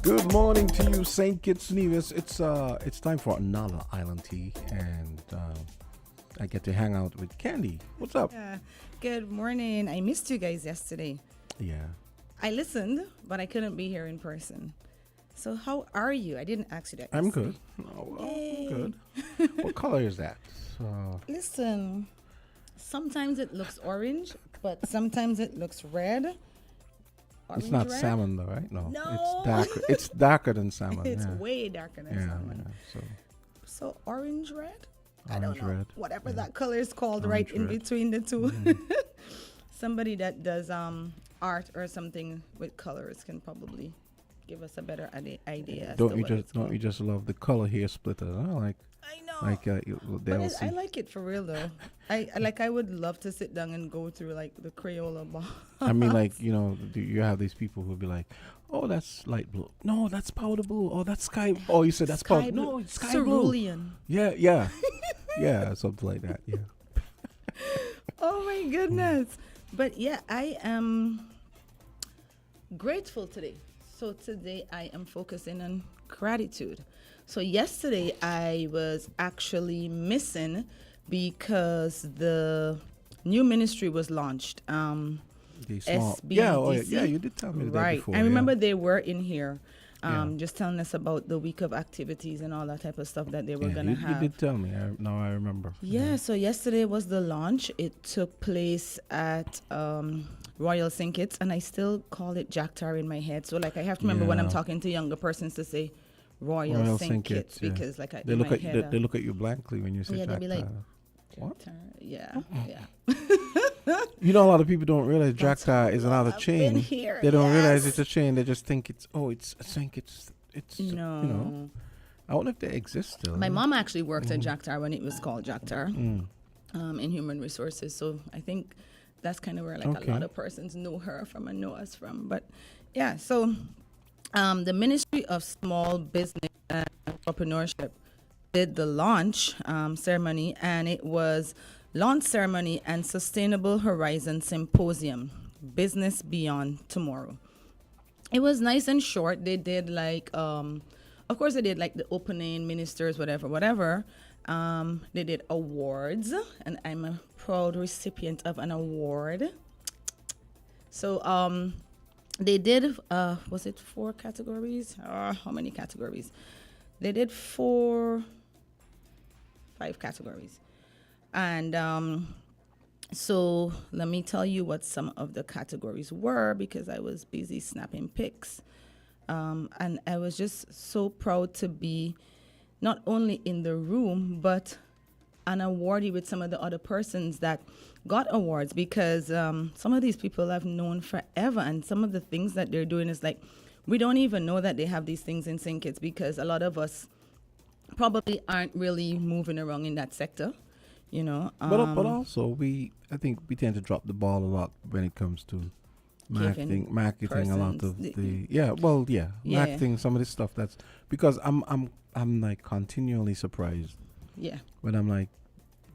Good morning to you, Saint Kitts Nevis. It's time for another Island Tea, and I get to hang out with Candy. What's up? Good morning. I missed you guys yesterday. Yeah. I listened, but I couldn't be here in person. So how are you? I didn't ask you that. I'm yesterday. good. Oh, well, I'm good. What color is that? Listen, sometimes it looks orange, but sometimes it looks red. It's not red? salmon, though, right? No. No. It's darker. It's darker than salmon. It's yeah. way darker than salmon. Yeah. So orange red? I don't Orange know. red. Whatever that color is called, Orange right in red. between the two. Somebody that does art or something with colors can probably give us a better idea. as Don't to you what just it's don't called. you just love the color hair splitter? Huh? I know. They'll I like it for real though. I would love to sit down and go through like the Crayola bar. I mean, you have these people who'll be like, "Oh, that's light blue. No, that's powder blue. Oh, that's sky. Oh, you said that's Sky powder. blue. No, it's sky Cerulean. blue. Yeah, yeah, something like that. Yeah. Oh my goodness. But yeah, I am grateful today. So today I am focusing on gratitude. So yesterday I was actually missing because the new ministry was launched. The small. SBDC. Yeah, you did tell me that Right. before. I remember they were in here Yeah. just telling us about the week of activities and all that type of stuff that they were Yeah, going to you have. did tell me. Now I remember. Yeah, so yesterday was the launch. It took place at Royal St. Kitts, and I still call it Jack Tar in my head. So, like, I have to remember when I'm Yeah. talking to younger persons to say Royal St. Kitts yeah. because, like, They in look my at head, they look at you blankly when you say yeah, they'll be like, what? Yeah, yeah. You know, a lot of people don't realize That's Jacta is another I've chain. been here, They don't realize yes. it's a chain. They just think it's I think it's No. you know. I wonder if they exist still. My mom actually worked at Jack Tar when it was called Jack Tar Mm. in human resources. So I think that's kind of where like Okay. a lot of persons know her from and know us from. But yeah, so the Ministry of Small Business and Entrepreneurship did the launch ceremony, and it was launch ceremony and Sustainable Horizon Symposium, Business Beyond Tomorrow. It was nice and short. They did like, of course, they did like the opening, ministers, whatever. They did awards, and I'm a proud recipient of an award. So they did, was it 4 categories? How many categories? They did 5 categories. And so let me tell you what some of the categories were because I was busy snapping pics. And I was just so proud to be not only in the room, but an awardee with some of the other persons that got awards because some of these people I've known forever, and some of the things that they're doing is like, we don't even know that they have these things in St. Kitts because a lot of us probably aren't really moving around in that sector, you know. But also I think we tend to drop the ball a lot when it comes to marketing a lot persons of the- yeah, Yeah. marketing some of this stuff. That's because I'm like continually surprised Yeah. when I'm like,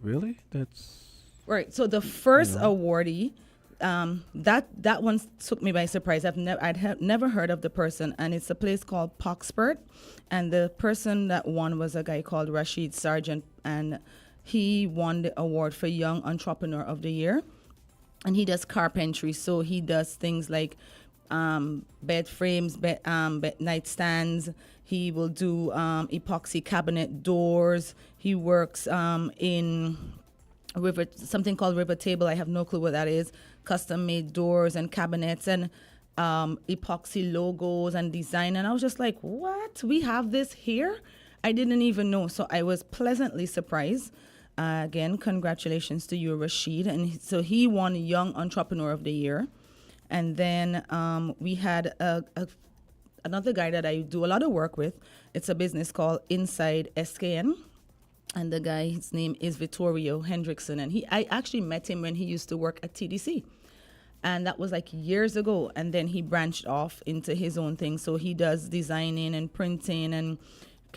really? That's Right. So the first You know. awardee, that one took me by surprise. I'd never heard of the person, and it's a place called Poxpert, and the person that won was a guy called Rashid Sargent, and he won the award for Young Entrepreneur of the Year, and he does carpentry. So he does things like bed frames, bed nightstands. He will do epoxy cabinet doors. He works in something called River Table. I have no clue what that is. Custom made doors and cabinets and epoxy logos and design. And I was just like, what? We have this here? I didn't even know. So I was pleasantly surprised. Again, congratulations to you, Rashid. And so he won Young Entrepreneur of the Year. And then we had another guy that I do a lot of work with. It's a business called Inside SKN. And the guy, his name is Vittorio Hendrickson. And I actually met him when he used to work at TDC. And that was like years ago. And then he branched off into his own thing. So he does designing and printing and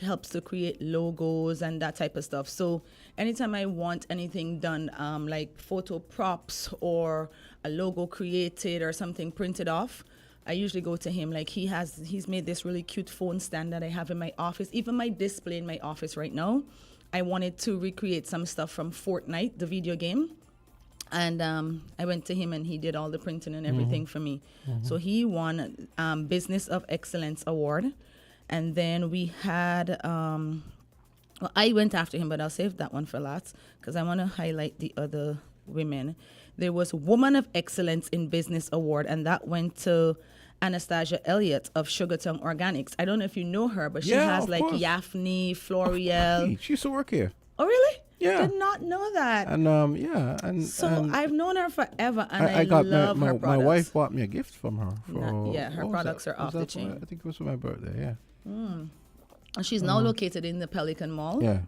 helps to create logos and that type of stuff. So anytime I want anything done, like photo props or a logo created or something printed off, I usually go to him. Like he's made this really cute phone stand that I have in my office. Even my display in my office right now, I wanted to recreate some stuff from Fortnite, the video game. And I went to him and he did all the printing and everything for me. So he won Business of Excellence Award. And then we had, well, I went after him, but I'll save that one for last because I want to highlight the other women. There was Woman of Excellence in Business Award, and that went to Anastasia Elliott of Sugartongue Organics. I don't know if you know her, but she has like course. Yaffney, Floriel. She used to work here. Oh, really? Yeah. Did not know that. And so I've known her forever, and I got love her products. My wife bought me a gift from her. Her products are off the chain. I think it was for my birthday. Yeah. And she's now located in the Pelican Mall. Yeah.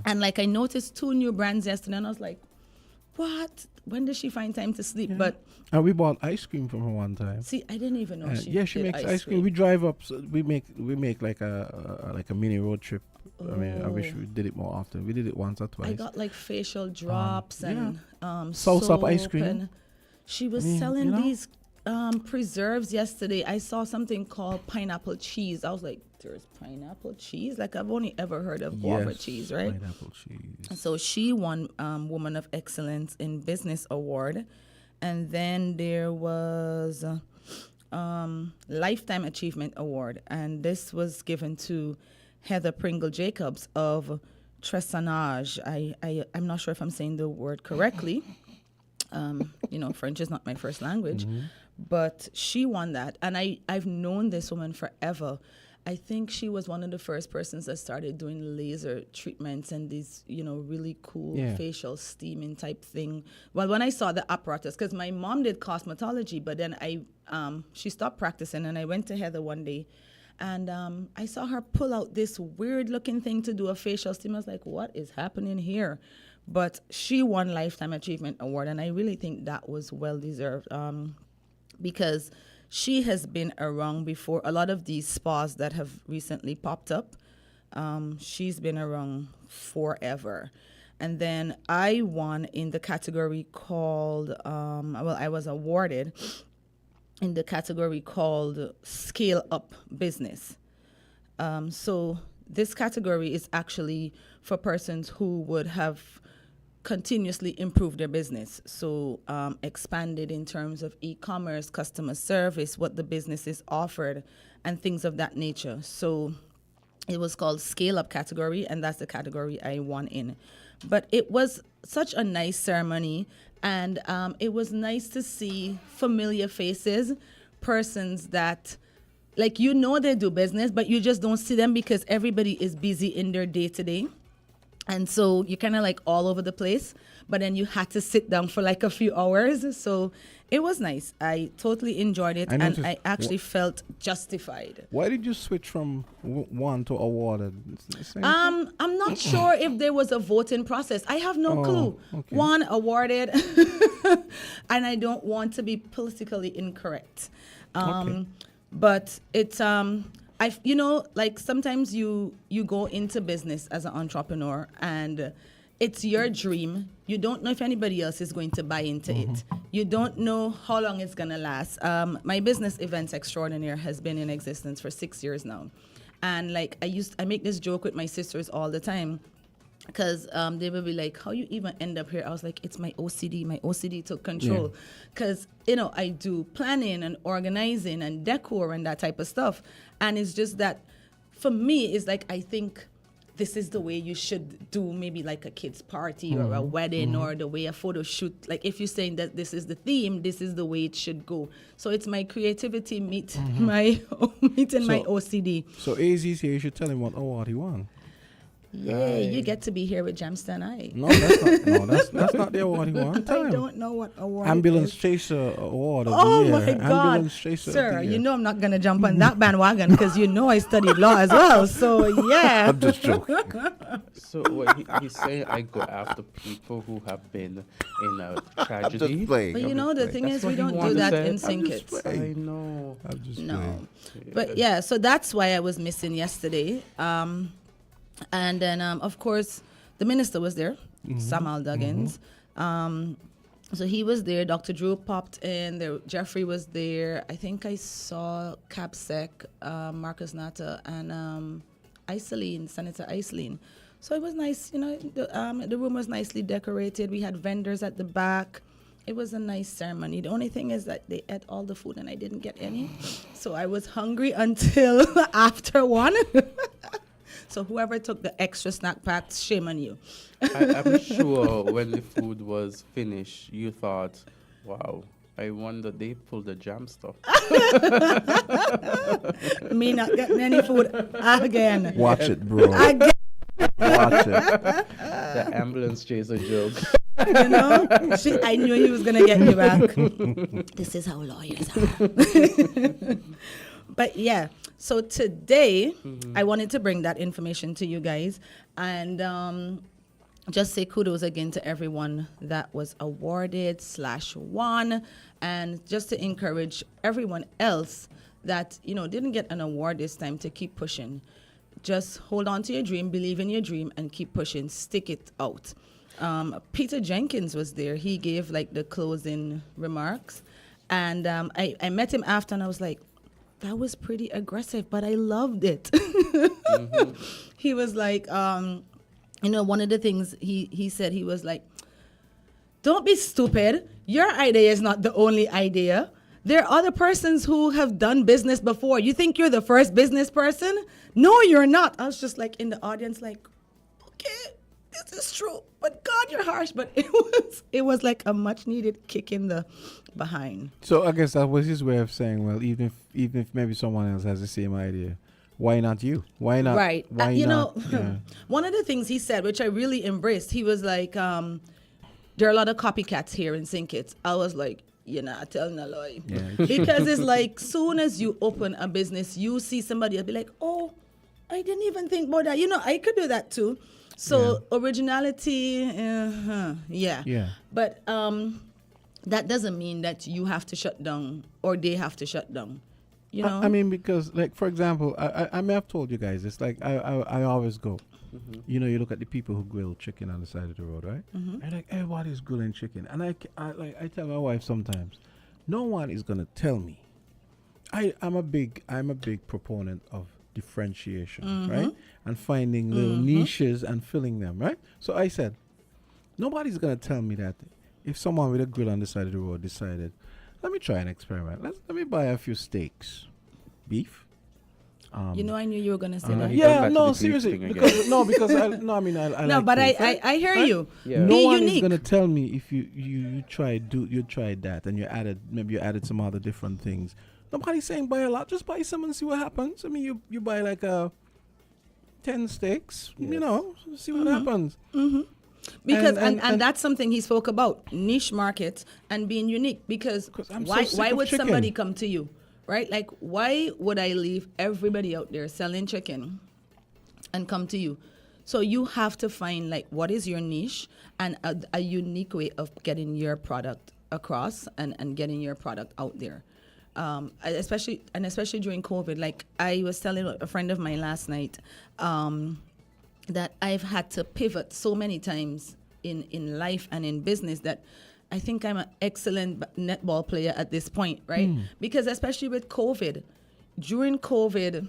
And like I noticed 2 new brands yesterday, and I was like, what? When does she find time to sleep? Yeah. And we bought ice cream from her one time. See, I didn't even know she makes ice cream. We drive up. So we make like a mini road trip. I mean, I wish we did it more often. We did it once or twice. I got like facial drops and soap ice cream. She was selling these preserves yesterday. I saw something called pineapple cheese. I was like, there's pineapple cheese? Like I've only ever heard of guava cheese, right? Pineapple cheese. So she won Woman of Excellence in Business Award. And then there was Lifetime Achievement Award. And this was given to Heather Pringle Jacobs of Tressanage. I'm not sure if I'm saying the word correctly. French is not my first language. But she won that. And I've known this woman forever. I think she was one of the first persons that started doing laser treatments and these, really cool facial steaming type thing. Well, when I saw the apparatus, because my mom did cosmetology, but then she stopped practicing, and I went to Heather one day, and I saw her pull out this weird-looking thing to do a facial steam. I was like, what is happening here? But she won Lifetime Achievement Award, and I really think that was well-deserved because she has been around before a lot of these spas that have recently popped up. She's been around forever. And then I won in the category called, I was awarded in the category called Scale Up Business. So this category is actually for persons who would have continuously improve their business. So expanded in terms of e-commerce, customer service, what the business is offered, and things of that nature. So it was called Scale Up category, and that's the category I won in. But it was such a nice ceremony, and it was nice to see familiar faces, persons that, they do business, but you just don't see them because everybody is busy in their day-to-day. And so you're kind of all over the place, but then you had to sit down for a few hours. So it was nice. I totally enjoyed it, and I actually felt justified. Why did you switch from one to awarded? I'm not sure if there was a voting process. I have no clue. Okay. One, awarded, and I don't want to be politically incorrect. But it's sometimes you go into business as an entrepreneur and it's your dream. You don't know if anybody else is going to buy into it. You don't know how long it's going to last. My business Events Extraordinaire has been in existence for 6 years now. And I make this joke with my sisters all the time because they will be like, how you even end up here? I was like, it's my OCD. My OCD took control. Because, I do planning and organizing and decor and that type of stuff. And it's just that, for me, it's I think this is the way you should do maybe a kid's party or a wedding or the way a photo shoot. If you're saying that this is the theme, this is the way it should go. So it's my creativity meeting my OCD. So AZ's here, you should tell him what award he won. Yeah, you get to be here with Jamston I. No, that's not the award he won. I don't know what award. Ambulance Chaser Award of the year. My God. Ambulance Chaser Sir, I'm not going to jump on that bandwagon because I studied law as well. So, yeah. I'm just joking. So he's saying I go after people who have been in a tragedy. But the thing is, we don't do that in Syncits. I know. I'm just playing. But yeah, so that's why I was missing yesterday. And then, of course, the minister was there, Samuel Duggins. So he was there. Dr. Drew popped in. There, Jeffrey was there. I think I saw Capsec, Marcus Natta, and Iceline, Senator Iceline. So it was nice. The room was nicely decorated. We had vendors at the back. It was a nice ceremony. The only thing is that they ate all the food and I didn't get any. So I was hungry until after 1. So whoever took the extra snack packs, shame on you. I'm sure when the food was finished, you thought, wow, I wonder they pulled the jam stuff. Me not getting any food again. Watch it, bro. Again. Watch it. The ambulance chaser joke. I knew he was going to get me back. This is how lawyers are. But yeah, so today I wanted to bring that information to you guys and just say kudos again to everyone that was awarded /won, and just to encourage everyone else that, didn't get an award this time to keep pushing. Just hold on to your dream, believe in your dream, and keep pushing. Stick it out. Peter Jenkins was there. He gave the closing remarks, and I met him after, and I was like, that was pretty aggressive, but I loved it. He was like, one of the things he said, he was like, don't be stupid. Your idea is not the only idea. There are other persons who have done business before. You think you're the first business person? No, you're not. I was just in the audience, okay, this is true. But God, you're harsh. But it was like a much needed kick in the behind. So I guess that was his way of saying, well, even if maybe someone else has the same idea, why not you? Why not? Right. Why not? Yeah. One of the things he said, which I really embraced, he was like, there are a lot of copycats here in St. Kitts. I was like, you're not telling a lie. Yeah. Because it's soon as you open a business, you see somebody, you'll be like, oh, I didn't even think about that. I could do that too. So originality, yeah. But that doesn't mean that you have to shut down or they have to shut down. I mean, because for example, I may have told you guys, it's I always go. You look at the people who grill chicken on the side of the road, right? And everybody's grilling chicken, and I tell my wife sometimes, no one is gonna tell me. I'm a big proponent of differentiation, right? And finding little niches and filling them, right? So I said, nobody's gonna tell me that if someone with a grill on the side of the road decided, let me try an experiment. Let me buy a few steaks, beef. I knew you were gonna say that. Yeah, no, seriously, because I no, like but beef, I hear you. Yeah. No Be one unique. is gonna tell me if you tried that and you added some other different things. Nobody's saying buy a lot. Just buy some and see what happens. I mean, you buy 10 steaks. Yes. See what happens. Because and that's something he spoke about, niche market and being unique. Because why would somebody come to you, right? Why would I leave everybody out there selling chicken and come to you? So you have to find what is your niche and a unique way of getting your product across and getting your product out there. Especially during COVID. I was telling a friend of mine last night that I've had to pivot so many times in life and in business that I think I'm an excellent netball player at this point, right? Because especially with COVID, during COVID,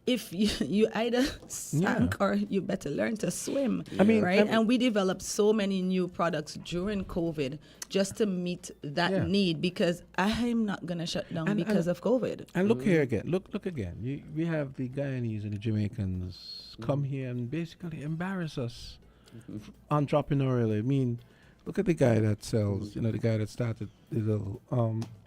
if you either sank or you better learn to swim, right? And we developed so many new products during COVID just to meet that need, because I'm not going to shut down because of COVID. And look here again. Look again. We have the Guyanese and the Jamaicans come here and basically embarrass us entrepreneurially. I mean, look at the guy that sells, the guy that started the little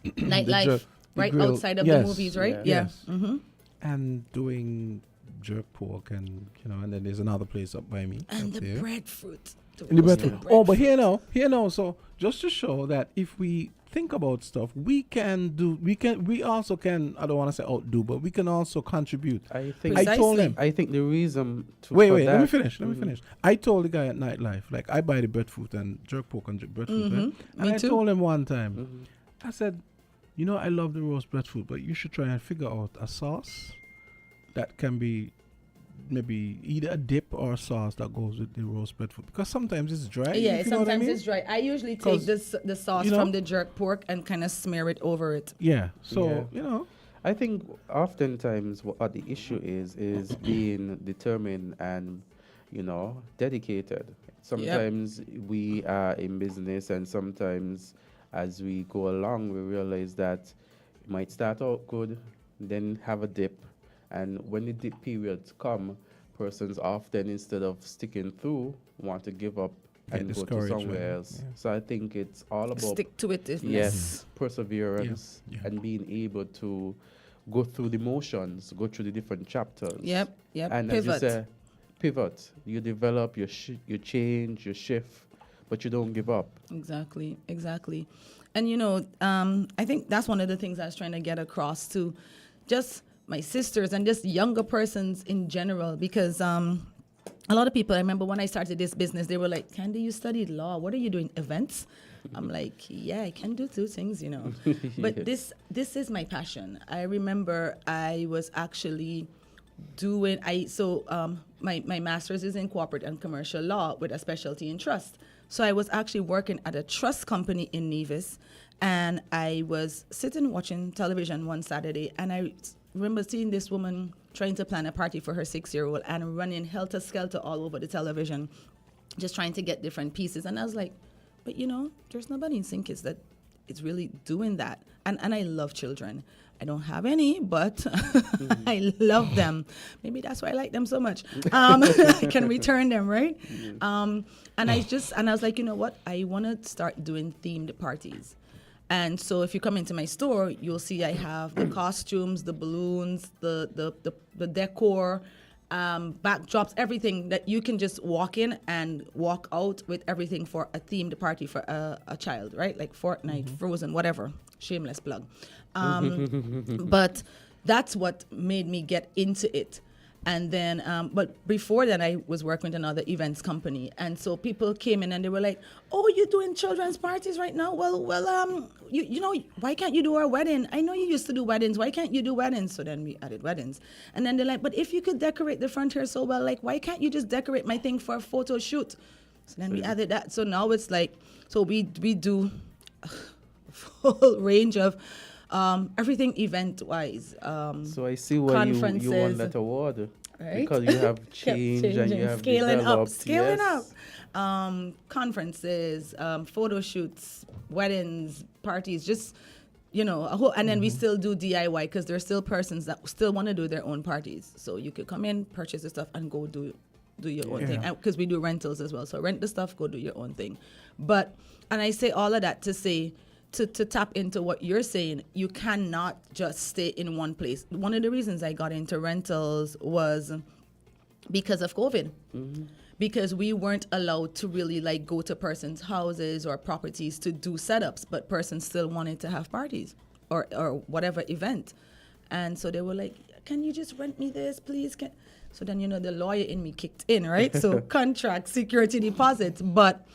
nightlife, right? grill. Outside of the movies, right? Yeah. Mm-hmm. And doing jerk pork and then there's another place up by me. And the there. breadfruit. But here now. So just to show that if we think about stuff, we also can, I don't want to say outdo, but we can also contribute. I think the reason to wait, let me finish. I told the guy at Nightlife, I buy the breadfruit and jerk pork and breadfruit, right? And I told him one time, I said, I love the roast breadfruit, but you should try and figure out a sauce that can be maybe either a dip or a sauce that goes with the roast breadfruit, because sometimes it's dry. Yeah, if you know what I sometimes mean. it's dry. I usually 'Cause, take the sauce you know- from the jerk pork and kind of smear it over it. Yeah. So Yeah. you know. I think oftentimes what the issue is being determined and, dedicated. Sometimes we are in business, and sometimes as we go along, we realize that it might start out good, then have a dip, and when the dip periods come, persons often, instead of sticking through, want to give up Get and go to discouraged, somewhere right? else. Yeah. So I think it's all about Stick to it. yes, perseverance Yeah, yeah. and being able to go through the motions, go through the different chapters. Yep. And Pivot. as you say, pivot. You develop, you change, you shift, but you don't give up. Exactly. And I think that's one of the things I was trying to get across to just my sisters and just younger persons in general, because a lot of people, I remember when I started this business, they were like, Candy, you studied law. What are you doing? Events? I'm like, yeah, I can do two things, But this is my passion. I remember I was actually doing, my master's is in corporate and commercial law with a specialty in trust. So I was actually working at a trust company in Nevis, and I was sitting watching television one Saturday, and I remember seeing this woman trying to plan a party for her 6-year-old and running helter-skelter all over the television, just trying to get different pieces. And I was like, but there's nobody in St. Kitts that is really doing that. And I love children. I don't have any, but I love them. Maybe that's why I like them so much. I can return them, right? And I was like, you know what? I want to start doing themed parties. And so if you come into my store, you'll see I have the costumes, the balloons, the decor, backdrops, everything that you can just walk in and walk out with, everything for a themed party for a child, right? Like Fortnite, Frozen, whatever. Shameless plug. But that's what made me get into it. And then, but before then, I was working with another events company. And so people came in and they were like, oh, you're doing children's parties right now? Well, why can't you do our wedding? I know you used to do weddings. Why can't you do weddings? So then we added weddings. And then they're like, but if you could decorate the front here so well, like, why can't you just decorate my thing for a photo shoot? So then we added that. So now it's like, so we do a full range of everything event-wise. So I see why you won that award. Right? Because you have changed and you have scaling developed. up. Conferences, photo shoots, weddings, parties, just, a whole, and then we still do DIY, because there's still persons that still want to do their own parties. So you could come in, purchase the stuff, and go do your own thing. Because we do rentals as well. So rent the stuff, go do your own thing. And I say all of that to say, to tap into what you're saying, you cannot just stay in one place. One of the reasons I got into rentals was because of COVID. Because we weren't allowed to really go to persons' houses or properties to do setups, but persons still wanted to have parties or whatever event. And so they were like, can you just rent me this, please? So then, the lawyer in me kicked in, right? So contract, security deposits, but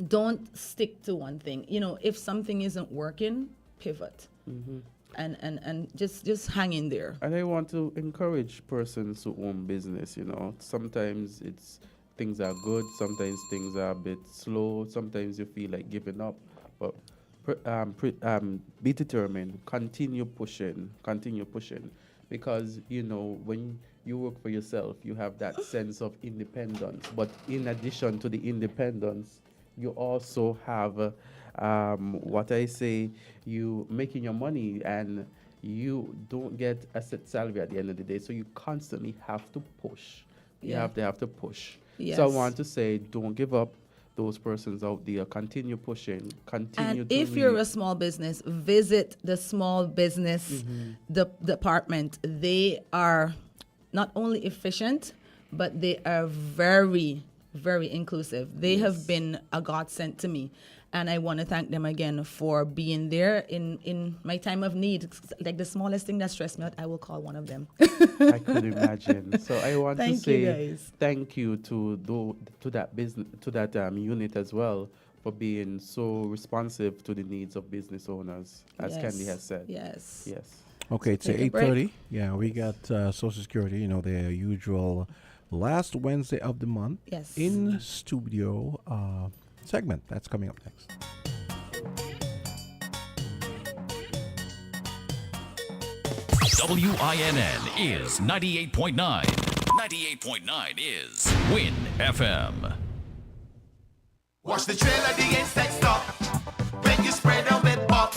don't stick to one thing. If something isn't working, pivot. And just hang in there. And I want to encourage persons who own business, Sometimes things are good, sometimes things are a bit slow, sometimes you feel like giving up. But be determined, continue pushing. Because, when you work for yourself, you have that sense of independence. But in addition to the independence, you also have what I say, you making your money, and you don't get a set salary at the end of the day. So you constantly have to push. You have to push. Yes. So I want to say, don't give up. Those persons out there, continue pushing, continue and to if you're a small business, visit the small business department. They are not only efficient, but they are very, very inclusive. They have been a godsend to me. And I want to thank them again for being there in my time of need. Like the smallest thing that stressed me out, I will call one of them. I could imagine. So I want to say thank you to that business, to that unit as well, for being so responsive to the needs of business owners, as Candy has said. Yes. Okay, it's Take a break. 8:30. Yeah, we got Social Security, their usual last Wednesday of the month Yes. in studio segment. That's coming up next. WINN is 98.9. 98.9 is Win FM. Watch the trail of the insect stop when you spread a web up.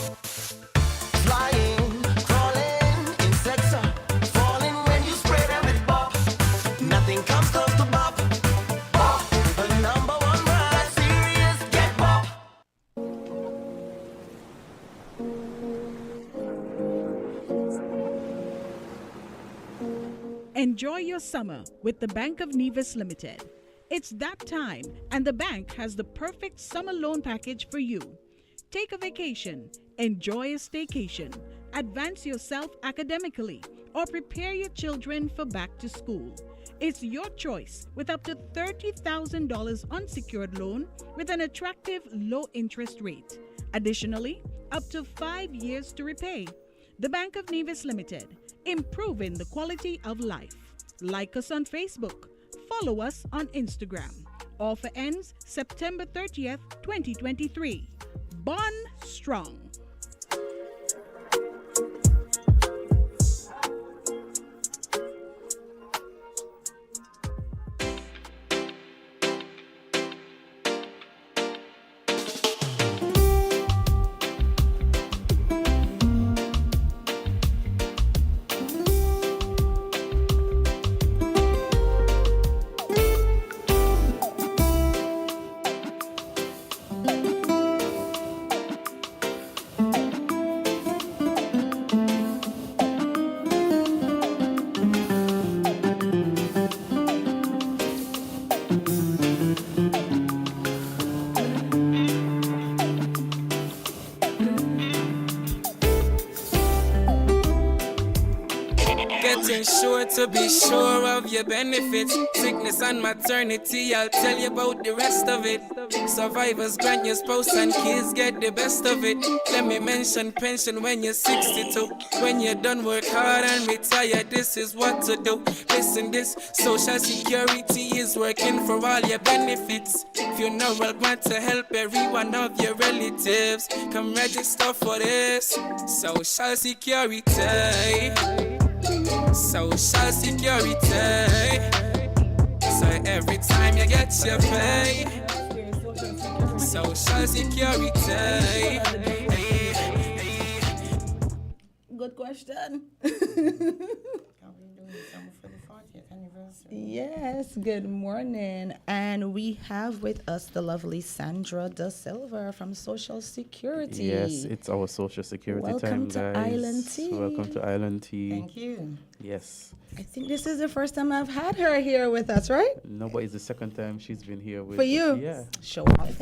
Flying, crawling, insects are falling when you spread a web up. Nothing comes close to Bob. Bob, the number one brand. Serious, get Bob. Enjoy your summer with the Bank of Nevis Limited. It's that time, and the bank has the perfect summer loan package for you. Take a vacation, enjoy a staycation, advance yourself academically, or prepare your children for back to school. It's your choice with up to $30,000 unsecured loan with an attractive low interest rate. Additionally, up to 5 years to repay. The Bank of Nevis Limited, improving the quality of life. Like us on Facebook. Follow us on Instagram. Offer ends September 30th, 2023. Bond strong. Getting sure to be sure of your benefits. Sickness and maternity, I'll tell you about the rest of it. Survivors grant your spouse and kids get the best of it. Let me mention pension when you're 62. When you're done work hard and retire, this is what to do. Listen, this Social Security is working for all your benefits. Funeral want to help every one of your relatives. Come register for this Social Security. Social Security. So every time you get your pay, Social Security. Good question. Yes, good morning. And we have with us the lovely Sandra Da Silva from Social Security. Yes, it's our Social Security Welcome time, to guys. Island Tea. Welcome to Island Tea. Thank you. Yes. I think this is the first time I've had her here with us, right? No, but it's the second time she's been here with For you? Yeah. Show off.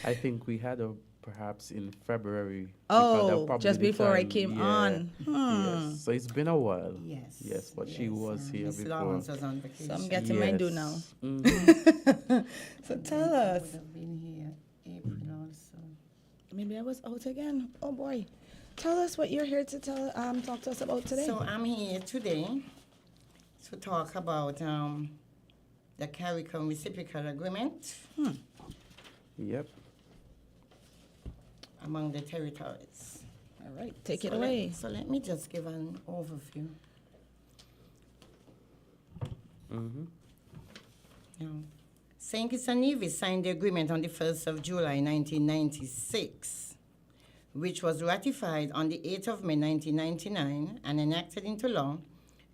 I think we had her perhaps in February. Oh, probably just the before I time- came yeah, on. Yes. So it's been a while. Yes. Yes, but she was here Miss before. Lawrence was on vacation. So I'm getting my due now. Mhm. So tell us. Would have been here April also. Maybe I was out again. Oh boy. Tell us what you're here to talk to us about today. So I'm here today to talk about the CARICOM reciprocal agreement Yep. among the territories. All right, take it So away. let me just give an overview. Now, St. Kitts and Nevis signed the agreement on the 1st of July 1996, which was ratified on the 8th of May 1999 and enacted into law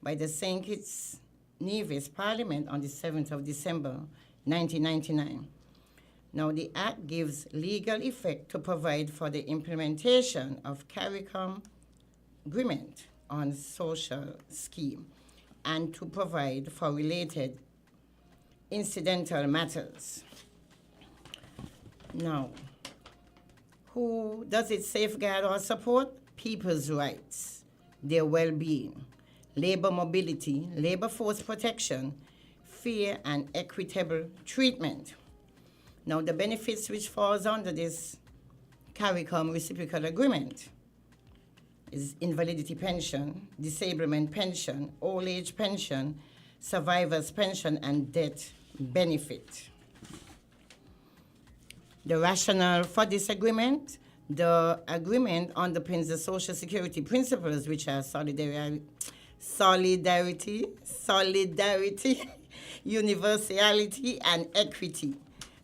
by the St. Kitts Nevis Parliament on the 7th of December 1999. Now, the Act gives legal effect to provide for the implementation of CARICOM agreement on social scheme and to provide for related incidental matters. Now, who does it safeguard or support? People's rights, their well-being, labor mobility, labor force protection, fair and equitable treatment. Now, the benefits which falls under this CARICOM reciprocal agreement: is invalidity pension, disablement pension, old age pension, survivor's pension, and death benefit. The rationale for this agreement: the agreement underpins the Social Security principles, which are solidarity, universality, and equity.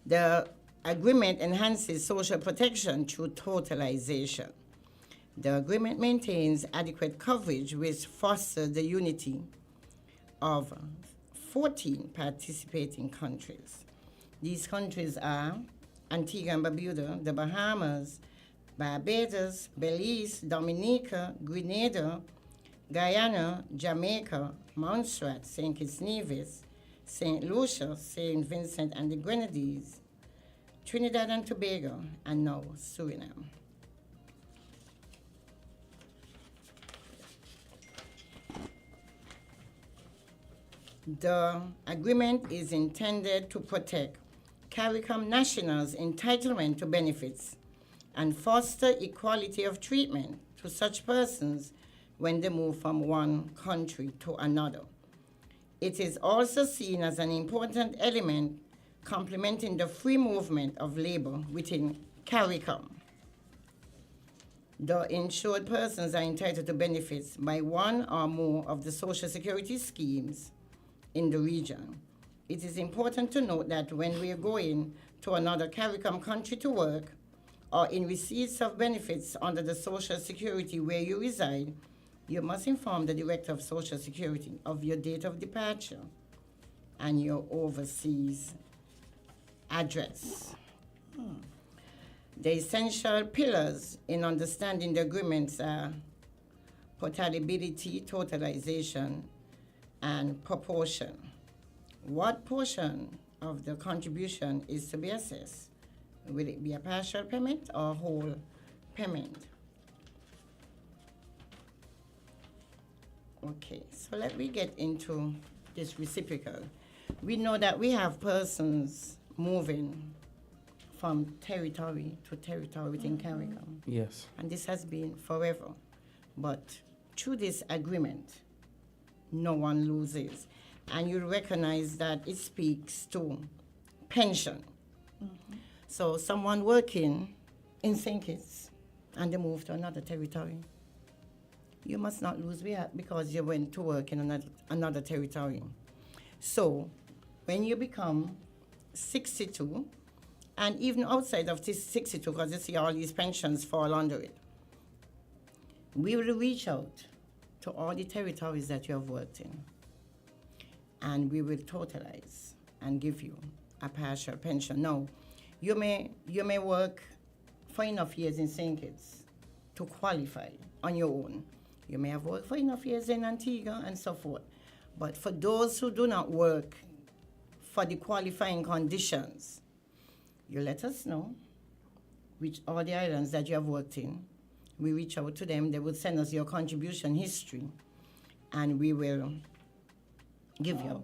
The agreement enhances social protection through totalization. The agreement maintains adequate coverage, which fosters the unity of 14 participating countries. These countries are Antigua and Barbuda, the Bahamas, Barbados, Belize, Dominica, Grenada, Guyana, Jamaica, Montserrat, St. Kitts Nevis, St. Lucia, St. Vincent and the Grenadines, Trinidad and Tobago, and now Suriname. The agreement is intended to protect CARICOM nationals' entitlement to benefits and foster equality of treatment to such persons when they move from one country to another. It is also seen as an important element complementing the free movement of labor within CARICOM. The insured persons are entitled to benefits by one or more of the Social Security schemes in the region. It is important to note that when we are going to another CARICOM country to work or in receipts of benefits under the Social Security where you reside, you must inform the Director of Social Security of your date of departure and your overseas address. The essential pillars in understanding the agreements are portability, totalization, and proportion. What portion of the contribution is to be assessed? Will it be a partial payment or whole payment? Okay, so let me get into this reciprocal. We know that we have persons moving from territory to territory within CARICOM. Yes. And this has been forever. But through this agreement, no one loses. And you recognize that it speaks to pension. Mm-hmm. So someone working in St. Kitts and they move to another territory, you must not lose because you went to work in another territory. So when you become 62, and even outside of this 62, because you see all these pensions fall under it, we will reach out to all the territories that you have worked in, and we will totalize and give you a partial pension. Now, you may work for enough years in St. Kitts to qualify on your own. You may have worked for enough years in Antigua and so forth. But for those who do not work for the qualifying conditions, you let us know which all the islands that you have worked in. We reach out to them. They will send us your contribution history, and we will give you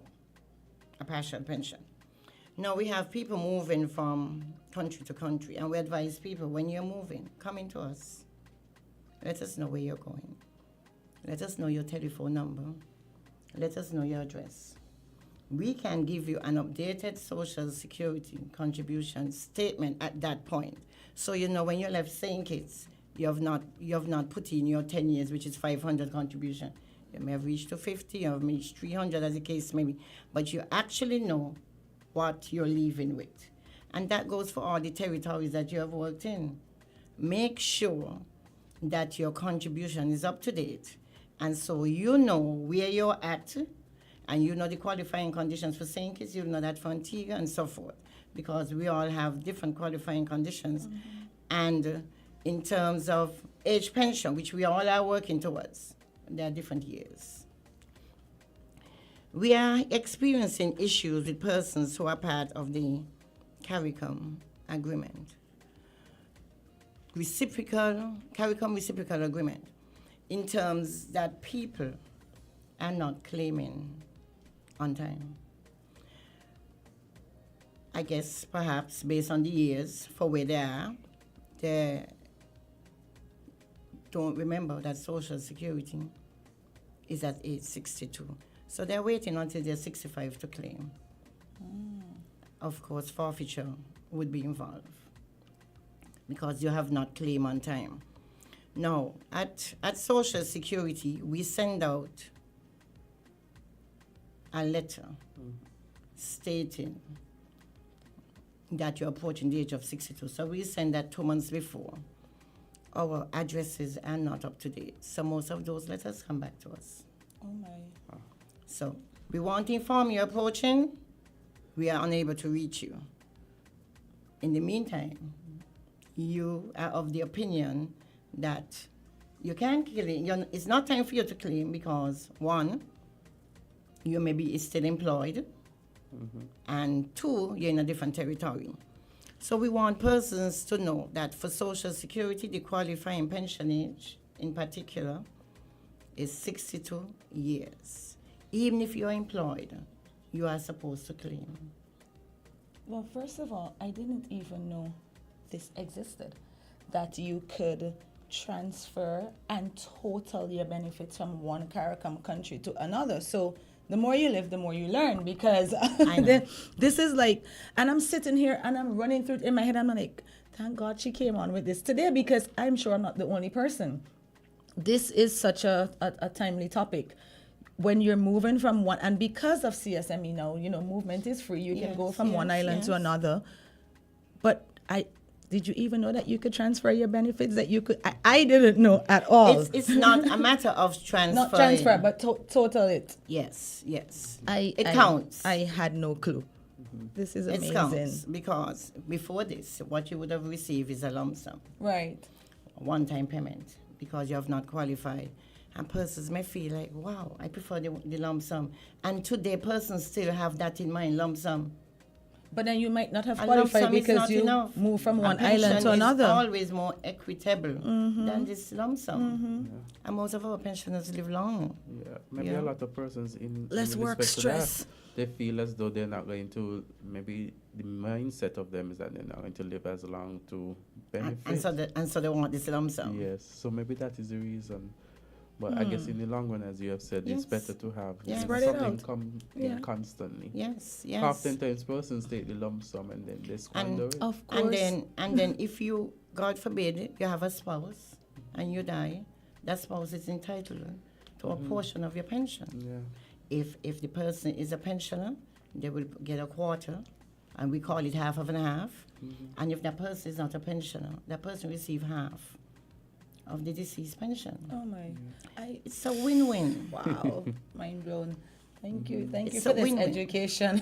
a partial pension. Now, we have people moving from country to country, and we advise people, when you're moving, come into us. Let us know where you're going. Let us know your telephone number. Let us know your address. We can give you an updated Social Security contribution statement at that point. So you know when you left St. Kitts, you have not put in your 10 years, which is 500 contribution. You may have reached to 50, you have reached 300 as the case may be, but you actually know what you're leaving with. And that goes for all the territories that you have worked in. Make sure that your contribution is up to date, and so you know where you're at, and you know the qualifying conditions for St. Kitts, you know that for Antigua, and so forth, because we all have different qualifying conditions. Mm-hmm. And in terms of age pension, which we all are working towards, there are different years. We are experiencing issues with persons who are part of the CARICOM agreement. CARICOM reciprocal agreement, in terms that people are not claiming on time. I guess perhaps based on the years for where they are, don't remember that Social Security is at age 62. So they're waiting until they're 65 to claim. Of course, forfeiture would be involved because you have not claimed on time. Now, at Social Security, we send out a letter stating that you're approaching the age of 62. So we send that 2 months before. Our addresses are not up to date. So most of those letters come back to us. Oh my. So we want to inform you approaching. We are unable to reach you. In the meantime, you are of the opinion that you can't claim. It's not time for you to claim because, one, you may be still employed, and two, you're in a different territory. So we want persons to know that for Social Security, the qualifying pension age in particular is 62 years. Even if you're employed, you are supposed to claim. Well, first of all, I didn't even know this existed, that you could transfer and total your benefits from one CARICOM country to another. So the more you live, the more you learn, because this is like, and I'm sitting here and I'm running through it in my head. I'm like, thank God she came on with this today, because I'm sure I'm not the only person. This is such a timely topic. When you're moving from one, and because of CSME now, movement is free. You can go from one island to another. But did you even know that you could transfer your benefits? That you could? I didn't know at all. It's not a matter of transfer. Not transfer, but total it. Yes. It counts. I had no clue. This is amazing. It counts because before this, what you would have received is a lump sum. Right. One-time payment because you have not qualified. And persons may feel like, wow, I prefer the lump sum. And today, persons still have that in mind, lump sum. But then you might not have A lump qualified sum is because not you enough. move from A one pension island to another. is always more equitable than this lump sum. And most of our pensioners live long. Yeah, maybe a lot of persons in Less in work respect to that, stress. they feel as though they're not going to, maybe the mindset of them is that they're not going to live as long to benefit. And so they want this lump sum. Yes, so maybe that is the reason. But I guess in the long run, as you have said, it's better to have Spread it something out. come in constantly. Yes. Oftentimes, persons take the lump sum and then they squander it. Of course. And then if you, God forbid, you have a spouse and you die, that spouse is entitled to a portion of your pension. Yeah. If the person is a pensioner, they will get a quarter, and we call it half of and half. And if that person is not a pensioner, that person receives half of the deceased pension. Oh my! It's a win-win. Wow, mind blown. Thank you It's for a this win-win. education.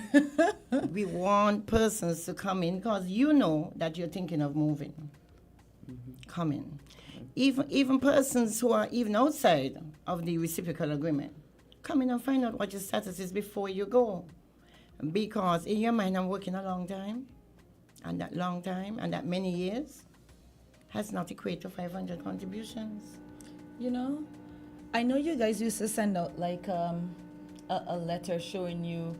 We want persons to come in because you know that you're thinking of moving. Come in. Even persons who are even outside of the reciprocal agreement, come in and find out what your status is before you go. Because in your mind, I'm working a long time, and that many years has not equated to 500 contributions. I know you guys used to send out like a letter showing you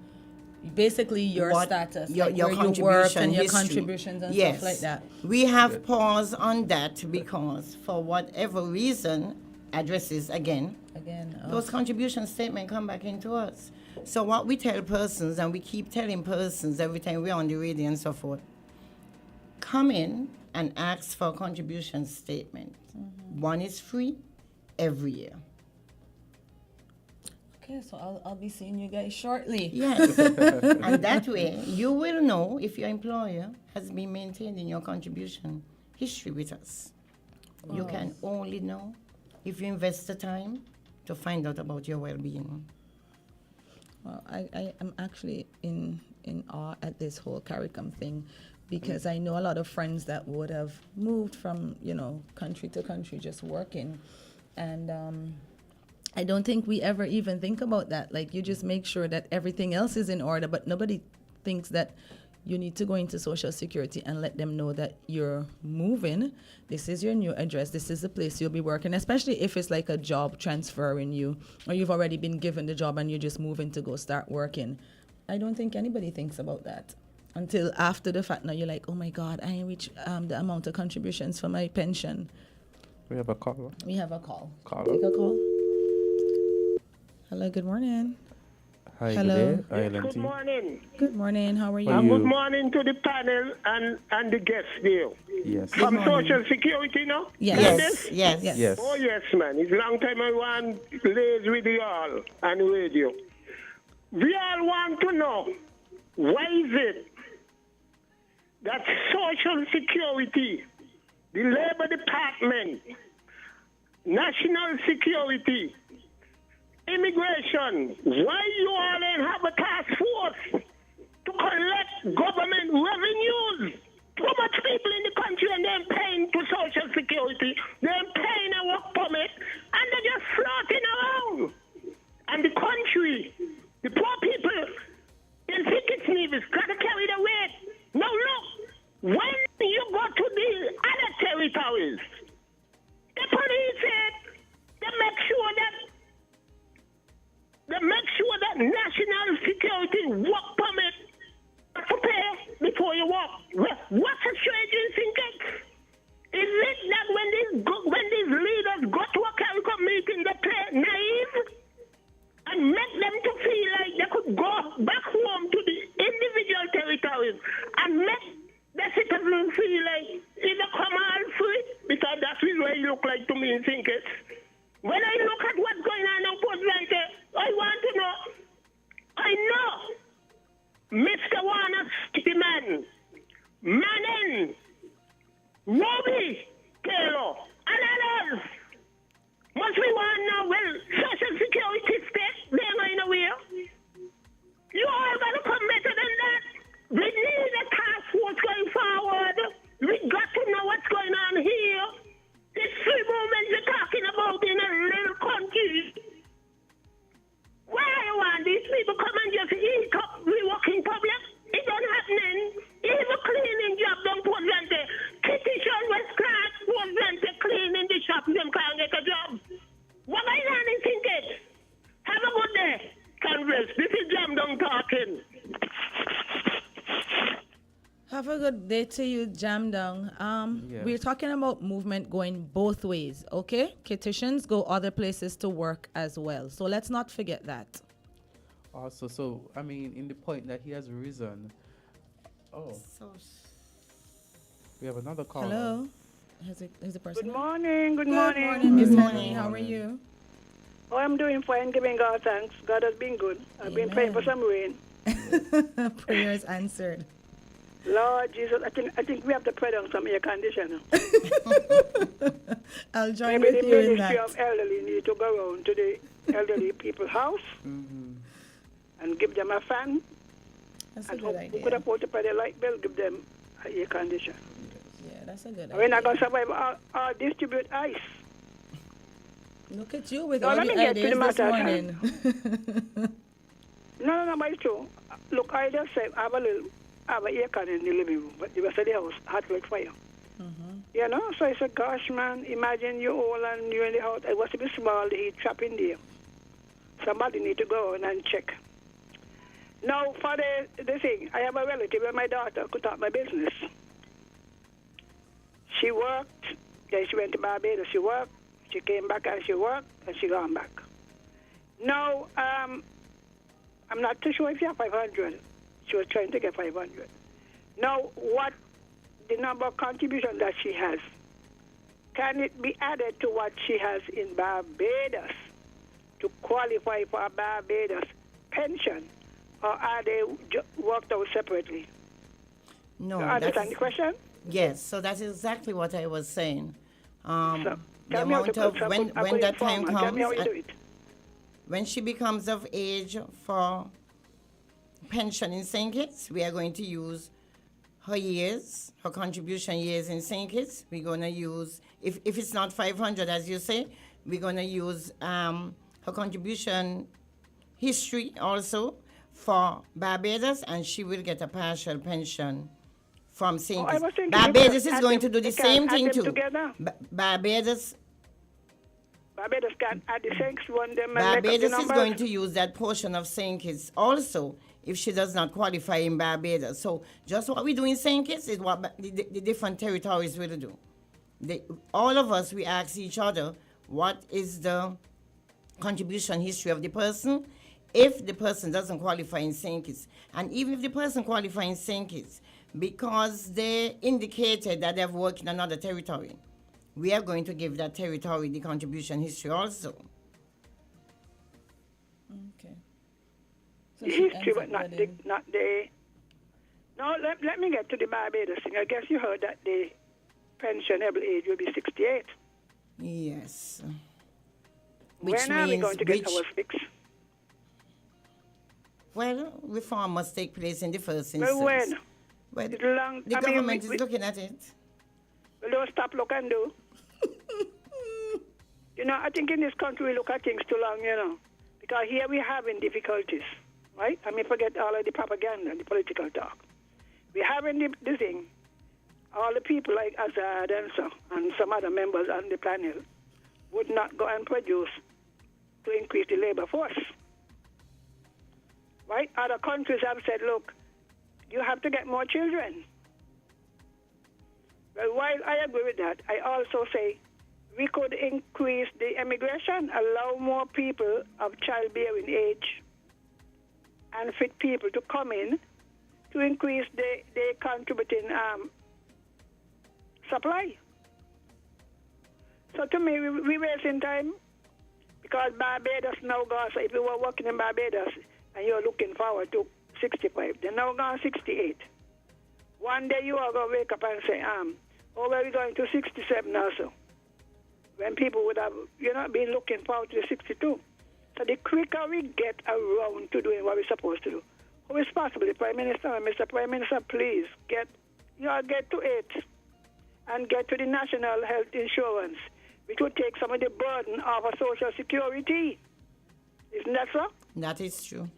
basically your status, your where you work and your history. contributions and Yes. stuff like that. We have paused on that because for whatever reason, addresses again, those contribution statements come back into us. So what we tell persons, and we keep telling persons every time we're on the radio and so forth, come in and ask for a contribution statement. One is free every year. Okay, so I'll be seeing you guys shortly. Yes. And that way, you will know if your employer has been maintaining your contribution history with us. You can only know if you invest the time to find out about your well-being. Well, I am actually in awe at this whole CARICOM thing, because I know a lot of friends that would have moved from, country to country just working. And I don't think we ever even think about that. Like, you just make sure that everything else is in order, but nobody thinks that you need to go into Social Security and let them know that you're moving. This is your new address. This is the place you'll be working, especially if it's like a job transferring you, or you've already been given the job and you're just moving to go start working. I don't think anybody thinks about that until after the fact. Now you're like, oh my God, I ain't reached the amount of contributions for my pension. We have a caller. We have a call. Caller. Take a call. Hello, good morning. Hi, Hello. good day. Yes, Island good team. morning. Good morning. How are you? How are And you? good morning to the panel and the guests there. Yes. From morning. Social Security, no? Yes. Yes, yes. Yes. Yes. Oh, yes, man. It's long time I want lays with you all and radio. We all want to know, why is it that Social Security, the Labor Department, National Security, Immigration, why you all ain't have a task force to collect government revenues? Too much people in the country and they're paying to Social Security, they're paying a work permit, and they're just floating around. And the country, the poor people in Tickets Nevis got to carry the weight. Now look, when you go to the other territories, the police said they make sure that national security work permit to pay before you walk. What's a strange in thinking? Is it that when these leaders go to a CARICOM meeting, they play naive and make them to feel like they could go back home to the individual territories and make the citizens feel like either come all free? Because that's what it look like to me in Thinkers. When I look at what's going on in Port Blanche, I want to know, I know Mr. Warner City Man, Manen, Robbie, Kelo, and others. Must we want now, well, Social Security state, they're going nowhere. You all got to come better than that. We need a task force going forward. We got to know what's going on here. This free movement you're talking about in a little country. Why you want these people come and just eat up the working public? It don't happening. Even cleaning job don't put them there. Kitty Sean West Class put them there cleaning the shop. Them can't get a job. What are you on thinking? Have a good day, Congress. This is Jam Down talking. Have a good day to you, Jam Down. Yeah. We're talking about movement going both ways, okay? Kittians go other places to work as well. So let's not forget that. Also, so, I mean, in the point that he has risen. Oh, So, we have another caller. Hello? Here's a person. Good morning, good Good morning. morning, Miss Good Henry. morning. How are you? Oh, I'm doing fine, giving God thanks. God has been good. I've been praying for some rain. Prayers answered. Lord Jesus, I think we have to pray on some air conditioner. I'll join Maybe with the you in Ministry that. of Elderly need to go around to the elderly people's house and give them a fan. That's a And good who could idea. afford to pay the light bill, give them an air conditioner. Yeah, that's a good We're not idea. going to survive all distribute ice. Look at you with No, all let the me get to ideas the this matter. morning. No, but it's true. Look, I just said I have an air con in the living room, but the rest of the house hot like fire. You know, so I said, gosh, man, imagine you all and you in the house. It was a bit small, the heat trap in there. Somebody need to go in and check. Now, for the thing, I have a relative where my daughter could start my business. She worked, then she went to Barbados, she worked, she came back and she worked, and she gone back. Now, I'm not too sure if you have 500. She was trying to get 500. Now, what the number of contribution that she has, can it be added to what she has in Barbados to qualify for a Barbados pension, or are they worked out separately? no, You that's, understand the question? yes, so that's exactly what I was saying. So, The tell me how amount to of, put- when I'm going that time forward. Tell me how comes, you do it. when she becomes of age for pension in St. Kitts, we are going to use her years, her contribution years in St. Kitts. We're going to use, if it's not 500, as you say, we're going to use her contribution history also for Barbados, and she will get a partial pension from St. Oh, I Kitts. was thinking Barbados you can is going add to do them- the you can same add thing them too. together. Barbados Barbados can add the six one them and make up the Barbados is numbers. going to use that portion of St. Kitts also if she does not qualify in Barbados. So just what we do in St. Kitts is what the different territories will do. all of us, we ask each other, what is the contribution history of the person? If the person doesn't qualify in St. Kitts, and even if the person qualifies in St. Kitts, because they indicated that they've worked in another territory, we are going to give that territory the contribution history also. Okay. So The she history, ends but up not getting- the. No, let me get to the Barbados thing. I guess you heard that the pensionable age will be 68. Yes. When are we going to get ours fixed? Well, reform must take place in the first instance. Well, when? Well, It's long, the government is looking at it. Well, don't stop look and do. You know, I think in this country we look at things too long, you know, because here we're having difficulties, right? I mean, forget all of the propaganda and the political talk. We're having the thing. All the people like Azard and some other members on the panel would not go and produce to increase the labor force. Right? Other countries have said, look, you have to get more children. Well, while I agree with that, I also say we could increase the immigration, allow more people of childbearing age and fit people to come in to increase the contributing supply. So to me, we're wasting time because Barbados now goes, if you were working in Barbados and you're looking forward to 65, they're now gone 68. One day you are going to wake up and say, oh, well, we're going to 67 also. When people would have, been looking forward to the 62. So the quicker we get around to doing what we're supposed to do, who is possible? The Prime Minister, Mr. Prime Minister, please get to it and get to the National Health Insurance, which would take some of the burden off of Social Security. Isn't that so? That is true.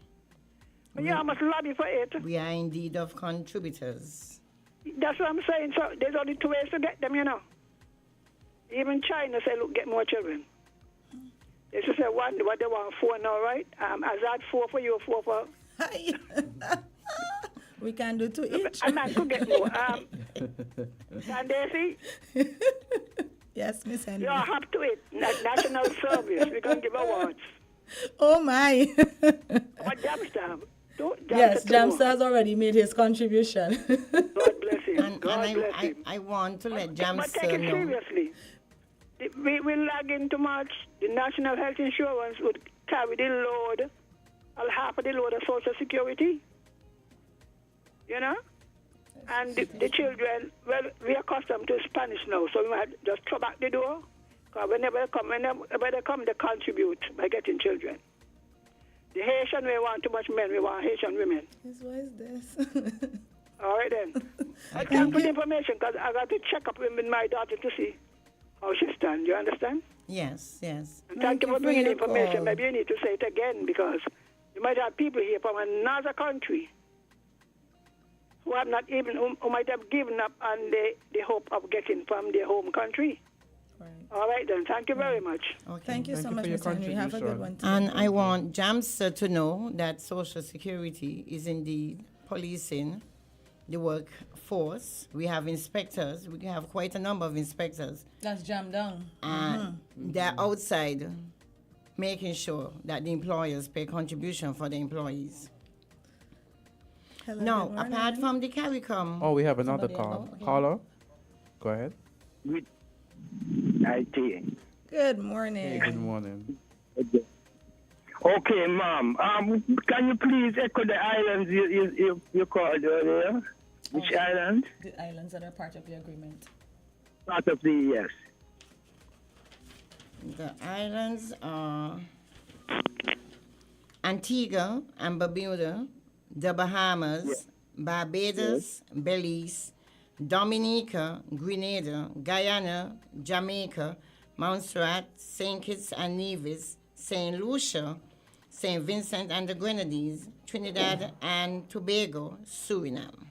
But I must lobby for it. We are indeed of contributors. That's what I'm saying. So there's only two ways to get them, Even China said, look, get more children. They should say one, what they want, 4 now, right? Azard 4 for you, 4 for... We can do 2 each. I'm not to get more. Candisie? Yes, Miss Henry. You're up to it. National service. We're going to give awards. Oh, my. What Jamstar? Yes, Jamstar's already made his contribution. God bless him. And God bless him. I want to let But Jamstar take it know. seriously. We lag in too much. The National Health Insurance would carry the load, half of the load of Social Security. And the children, well, we are accustomed to Spanish now, so we might just throw back the door. Because whenever they come, they contribute by getting children. The Haitian, we want too much men, we want Haitian women. Yes, what is this? All right, then. I thank for the information, because I got to check up with my daughter to see how she stands. You understand? Yes, yes. And thank you for bringing the your information. call. Maybe you need to say it again, because you might have people here from another country who have not even, who might have given up on the hope of getting from their home country. Right. All right, then. Thank you very much. Okay. Thank you so much, for your Miss Henry. Have a good contribution. one. too. And I want Jamstar to know that Social Security is indeed policing the workforce. We have inspectors. We have quite a number of inspectors. That's jammed down. And they're outside making sure that the employers pay contribution for the employees. Hello, Now, good morning. apart from the CARICOM, Oh, we have another Somebody call. else? Okay. Caller, go ahead. With IT. Good morning. Good morning. Okay, ma'am. Can you please echo the islands you called earlier? Which island? The islands that are part of the agreement. Part of the yes. the islands are Antigua and Barbuda, the Bahamas, Barbados, Belize, Dominica, Grenada, Guyana, Jamaica, Montserrat, St. Kitts and Nevis, St. Lucia, St. Vincent and the Grenadines, Trinidad and Tobago, Suriname.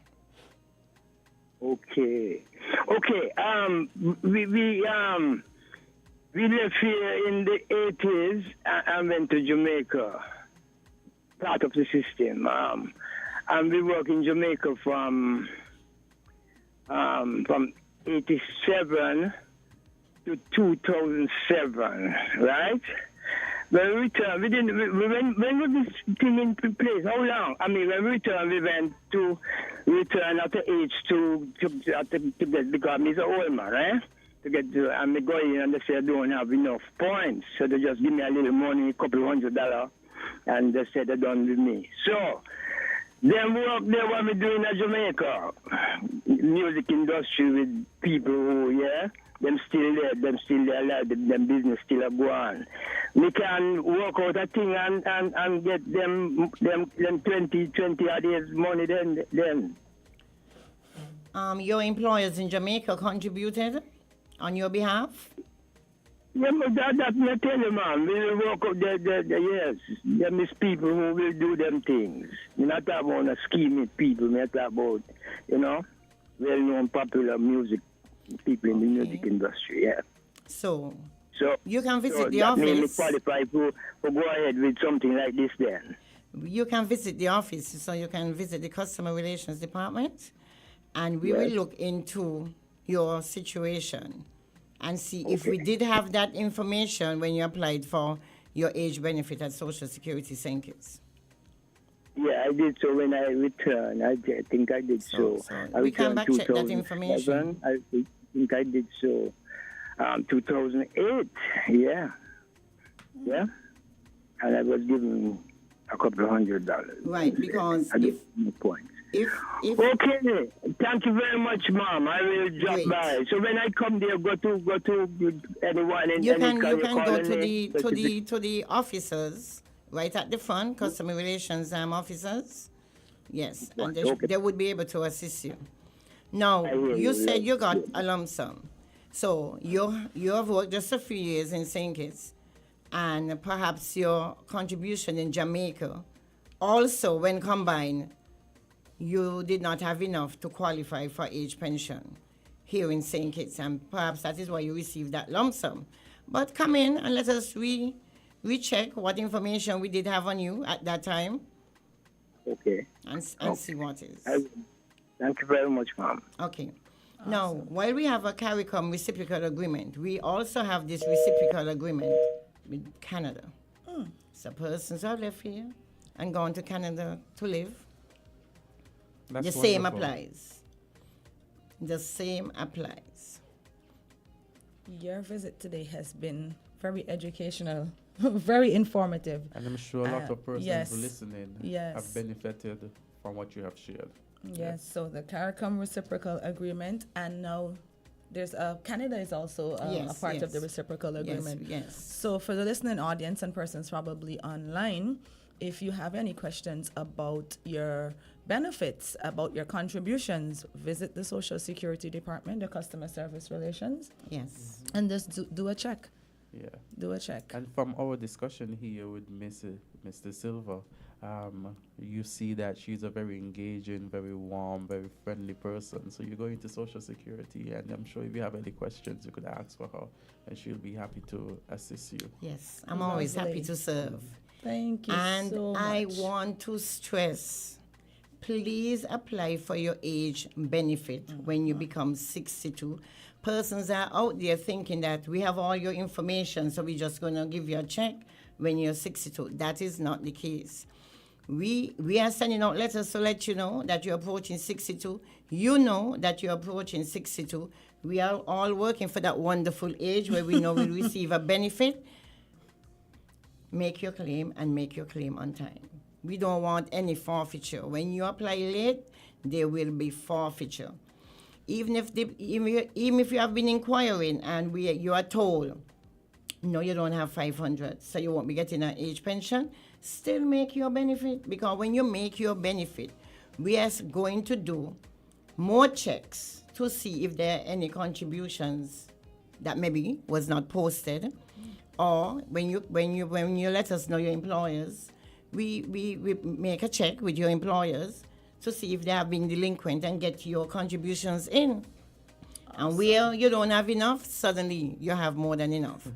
Okay. We left here in the 80s and went to Jamaica, part of the system. And we work in Jamaica from 87 to 2007, right? When we returned, when was this thing in place? How long? I mean, when we returned, we went to return at the age to get, because I'm an old man, right? To get to, and me go in and they say I don't have enough points. So they just give me a little money, a couple $100, and they said they're done with me. So, them work there what we doing in Jamaica. Music industry with people who, yeah, them still there, like, them business still a go on. We can work out a thing and get them 20 odd days money then. Your employers in Jamaica contributed on your behalf? Yeah, but that me tell you, man. We will work out yes. Them is people who will do them things. Me not talk about a scheming people. Me talk about, well-known popular music people in the music industry, yeah. So you can visit the office. That means me qualify to go ahead with something like this then. You can visit the office, so you can visit the customer relations department, and we will look into your situation and see if we did have that information when you applied for your age benefit at Social Security St. Kitts. Yeah, I did so when I returned. I think I did so. We can back check that information. I think I did so. 2008, yeah. And I was given a couple of $100. Right, because points. If okay, thank you very much, Mom. I will drop by. So when I come there, go to anyone and you can go to the officers right at the front, customer relations officers. Yes, and they would be able to assist you. Now, you said you got a lump sum. So you have worked just a few years in St. Kitts, and perhaps your contribution in Jamaica also, when combined, you did not have enough to qualify for age pension here in St. Kitts, and perhaps that is why you received that lump sum. But come in and let us recheck what information we did have on you at that time. Okay. And see what is. Thank you very much, Mom. Okay. Awesome. Now, while we have a CARICOM reciprocal agreement, we also have this reciprocal agreement with Canada. So persons have left here and gone to Canada to live. That's the same wonderful. applies. The same applies. Your visit today has been very educational, very informative. And I'm sure a lot of persons listening have benefited from what you have shared. Yes, so the CARICOM reciprocal agreement, and now there's Canada is also a part of the reciprocal agreement. Yes. So for the listening audience and persons probably online, if you have any questions about your benefits, about your contributions, visit the Social Security Department, the Customer Service Relations. Yes. And just do a check. Yeah. Do a check. And from our discussion here with Mr. Silva, you see that she's a very engaging, very warm, very friendly person. So you're going to Social Security, and I'm sure if you have any questions, you could ask for her, and she'll be happy to assist you. Yes, I'm always happy to serve. Thank you and so much. I want to stress, please apply for your age benefit when you become 62. Persons are out there thinking that we have all your information, so we're just going to give you a check when you're 62. That is not the case. We are sending out letters to let you know that you're approaching 62. You know that you're approaching 62. We are all working for that wonderful age where we know we'll receive a benefit. Make your claim and make your claim on time. We don't want any forfeiture. When you apply late, there will be forfeiture. Even if you have been inquiring and you are told, no, you don't have 500, so you won't be getting an age pension, still make your benefit, because when you make your benefit, we are going to do more checks to see if there are any contributions that maybe was not posted, or when you let us know, your employers, we make a check with your employers to see if they have been delinquent and get your contributions in. And where you don't have enough, suddenly you have more than enough.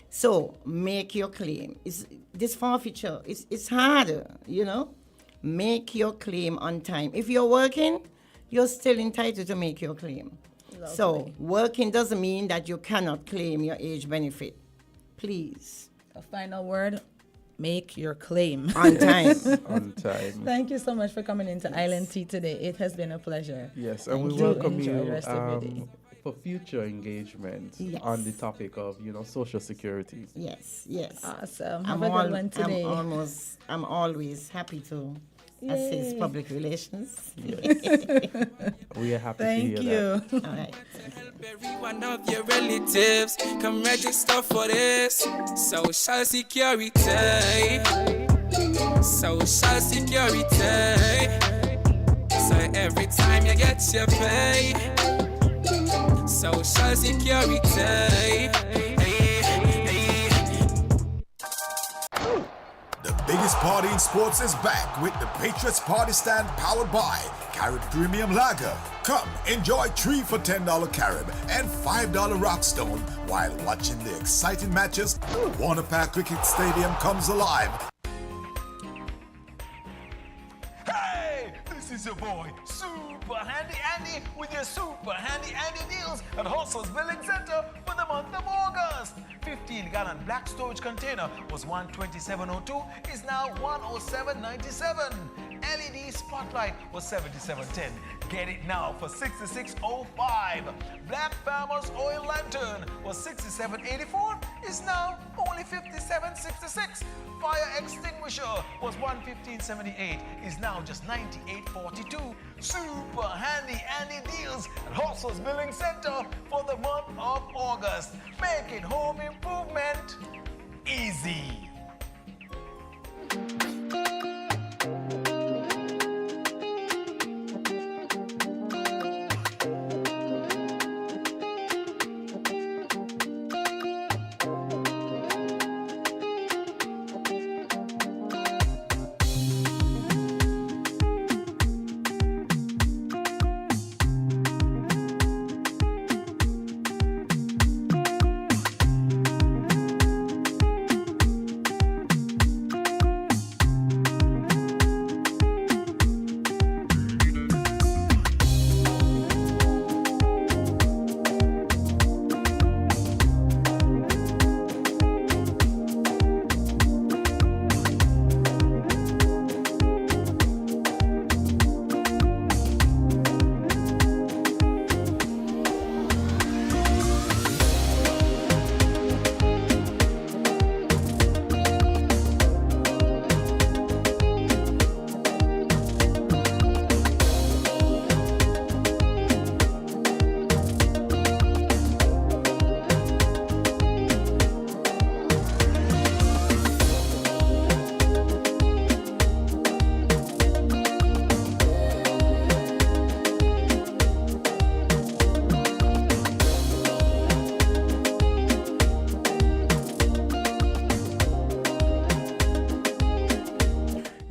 So make your claim. This forfeiture, it's harder, Make your claim on time. If you're working, you're still entitled to make your claim. So working doesn't mean that you cannot claim your age benefit. Please. A final word. Make your claim. On time. On time. Thank you so much for coming into Island Tea today. It has been a pleasure. Yes, and we Do welcome enjoy you the rest of your day. for future engagement Yes. on the topic of, Social Security. Yes, yes. Awesome. Have a good one today. I'm always happy to assist Yay. public relations. We are happy Thank to hear you. All right. Every one of your relatives come register for this social security. Social security. So every time you get your pay, social security. The biggest party in sports is back with the Patriots Party Stand powered by Carib Premium Lager. Come enjoy 3 for $10 Carib and $5 Rockstone while watching the exciting matches. Warner Park Cricket Stadium comes alive. Hey, this is your boy, Super Handy Andy, with your Super Handy Andy deals at Hustle's Building Center for the month of August. 15-gallon black storage container was $127.02, is now $107.97. LED spotlight was $77.10. Get it now for $66.05. Black Farmer's Oil Lantern was $67.84, is now only $57.66. Fire extinguisher was $115.78, is now just $98.42. Super handy Andy deals at Hustle's Building Center for the month of August. Making home improvement easy.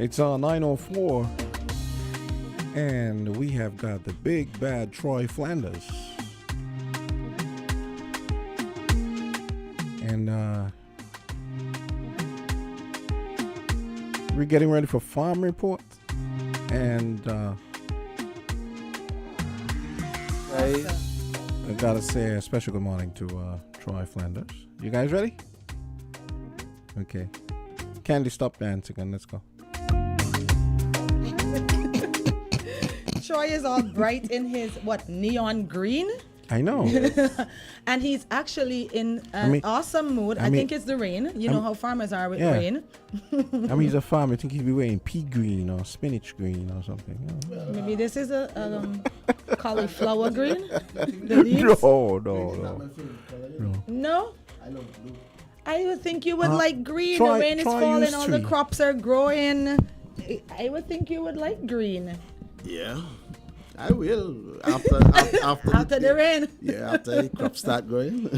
It's 9:04, and we have got the big bad Troy Flanders. And we're getting ready for farm report. And I gotta say a special good morning to Troy Flanders. You guys ready? Okay. Candy, stop dancing and let's go. Troy is all bright in his, neon green? I know. And he's actually in an awesome mood. I think it's the rain. You know how farmers are with rain. He's a farmer. I think he'll be wearing pea green or spinach green or something. Maybe this is a cauliflower green? The leaves? No. No? I love blue. I would think you would like green. The rain is falling, all the crops are growing. I would think you would like green. Yeah, I will. After the rain. Yeah, after the crops start growing.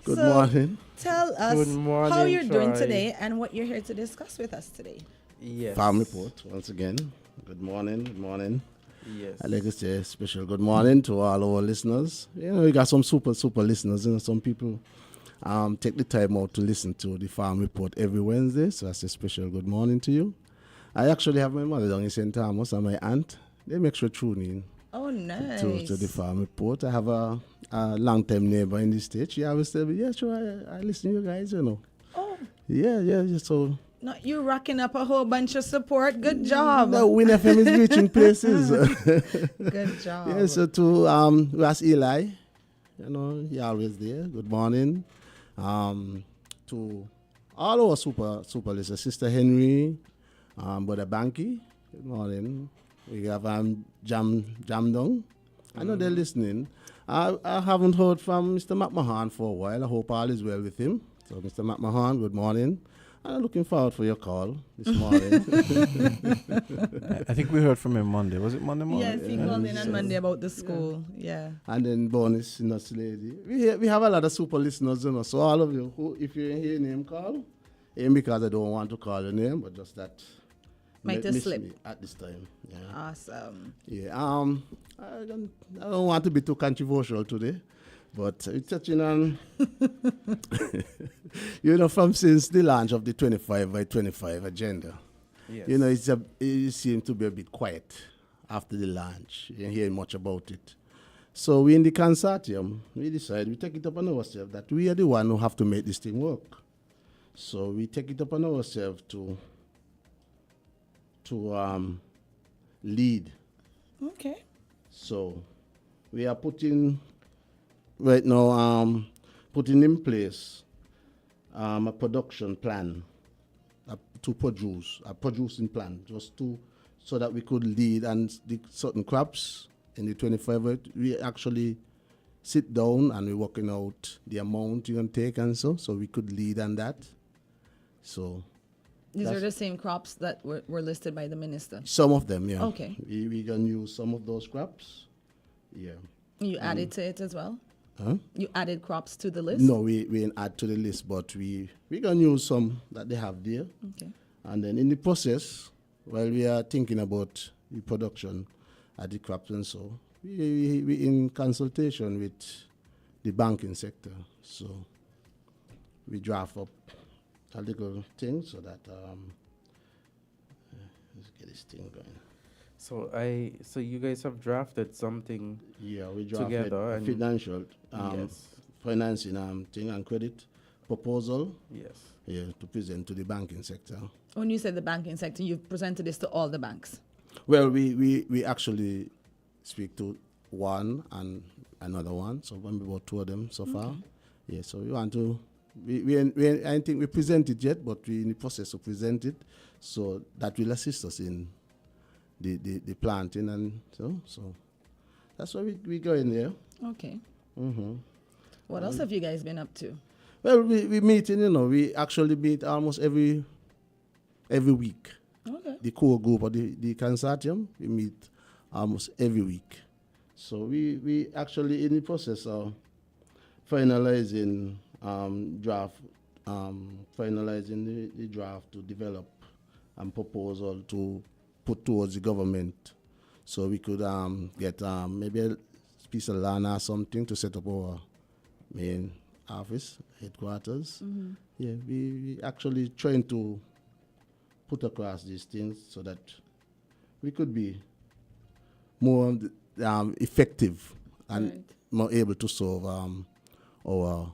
Good morning. Tell us how you're doing today and what you're here to discuss with us today. Yes. Farm report once again. Good morning. Good morning. Yes. I'd like to say a special good morning to all our listeners. We got some super listeners. Some people take the time out to listen to the farm report every Wednesday. So that's a special good morning to you. I actually have my mother down in St. Thomas and my aunt. They make sure tune in Oh, nice. To the farm report. I have a long-time neighbor in the state. She always tell me, yeah, sure, I listen to you guys, you know. Oh. Yeah, so... No, you're racking up a whole bunch of support. Good job. No, Win FM is reaching places. Good job. Yeah, so to Ras Eli, you know, he always there. Good morning. To all our super listeners, Sister Henry, Brother Banky, good morning. We have Jam Dong. I know they're listening. I haven't heard from Mr. McMahon for a while. I hope all is well with him. So, Mr. McMahon, good morning. I'm looking forward for your call this morning. I think we heard from him Monday. Was it Monday morning? Yes, he called in on Monday about the school. Yeah. And then bonus, nuts lady. We have a lot of super listeners, you know. So all of you, who, if you hear your name call, ain't because I don't want to call your name, but just that might have slipped me at this time. Yeah. Awesome. Yeah. I don't want to be too controversial today. But we're touching on, you know, from since the launch of the 25 by 25 agenda, Yes. you know, it seems to be a bit quiet after the launch. You don't hear much about it. So we in the consortium, we decided we take it upon ourselves that we are the one who have to make this thing work. So we take it upon ourselves to lead. Okay. So we are putting right now, putting in place a production plan to produce, a producing plan, just so that we could lead and the certain crops in the 25, we actually sit down and we're working out the amount you can take and so we could lead on that. So these are the same crops that were listed by the minister? Some of them, yeah. Okay. We can use some of those crops, yeah. You added to it as well? Huh? You added crops to the list? No, we didn't add to the list, but we can use some that they have there. Okay. And then in the process, while we are thinking about the production at the crops and so, we in consultation with the banking sector. So we draft up a little thing so that let's get this thing going. So you guys have drafted something. Yeah, we drafted together a financial yes. financing thing and credit proposal. Yes. Yeah, to present to the banking sector. When you said the banking sector, you've presented this to all the banks? Well, we actually speak to one and another one, so maybe about two of them so far. Yeah, so we want to. We I don't think we present it yet, but we're in the process of present it, so that will assist us in the planting and so that's why we go in there. Okay. What else have you guys been up to? Well, we meeting, you know, we actually meet almost every week. Okay. The core group of the consortium, we meet almost every week. So we actually in the process of finalizing finalizing the draft to develop a proposal to put towards the government, so we could get maybe a piece of land or something to set up our main office, headquarters. Yeah, we actually trying to put across these things so that we could be more effective and more able to serve our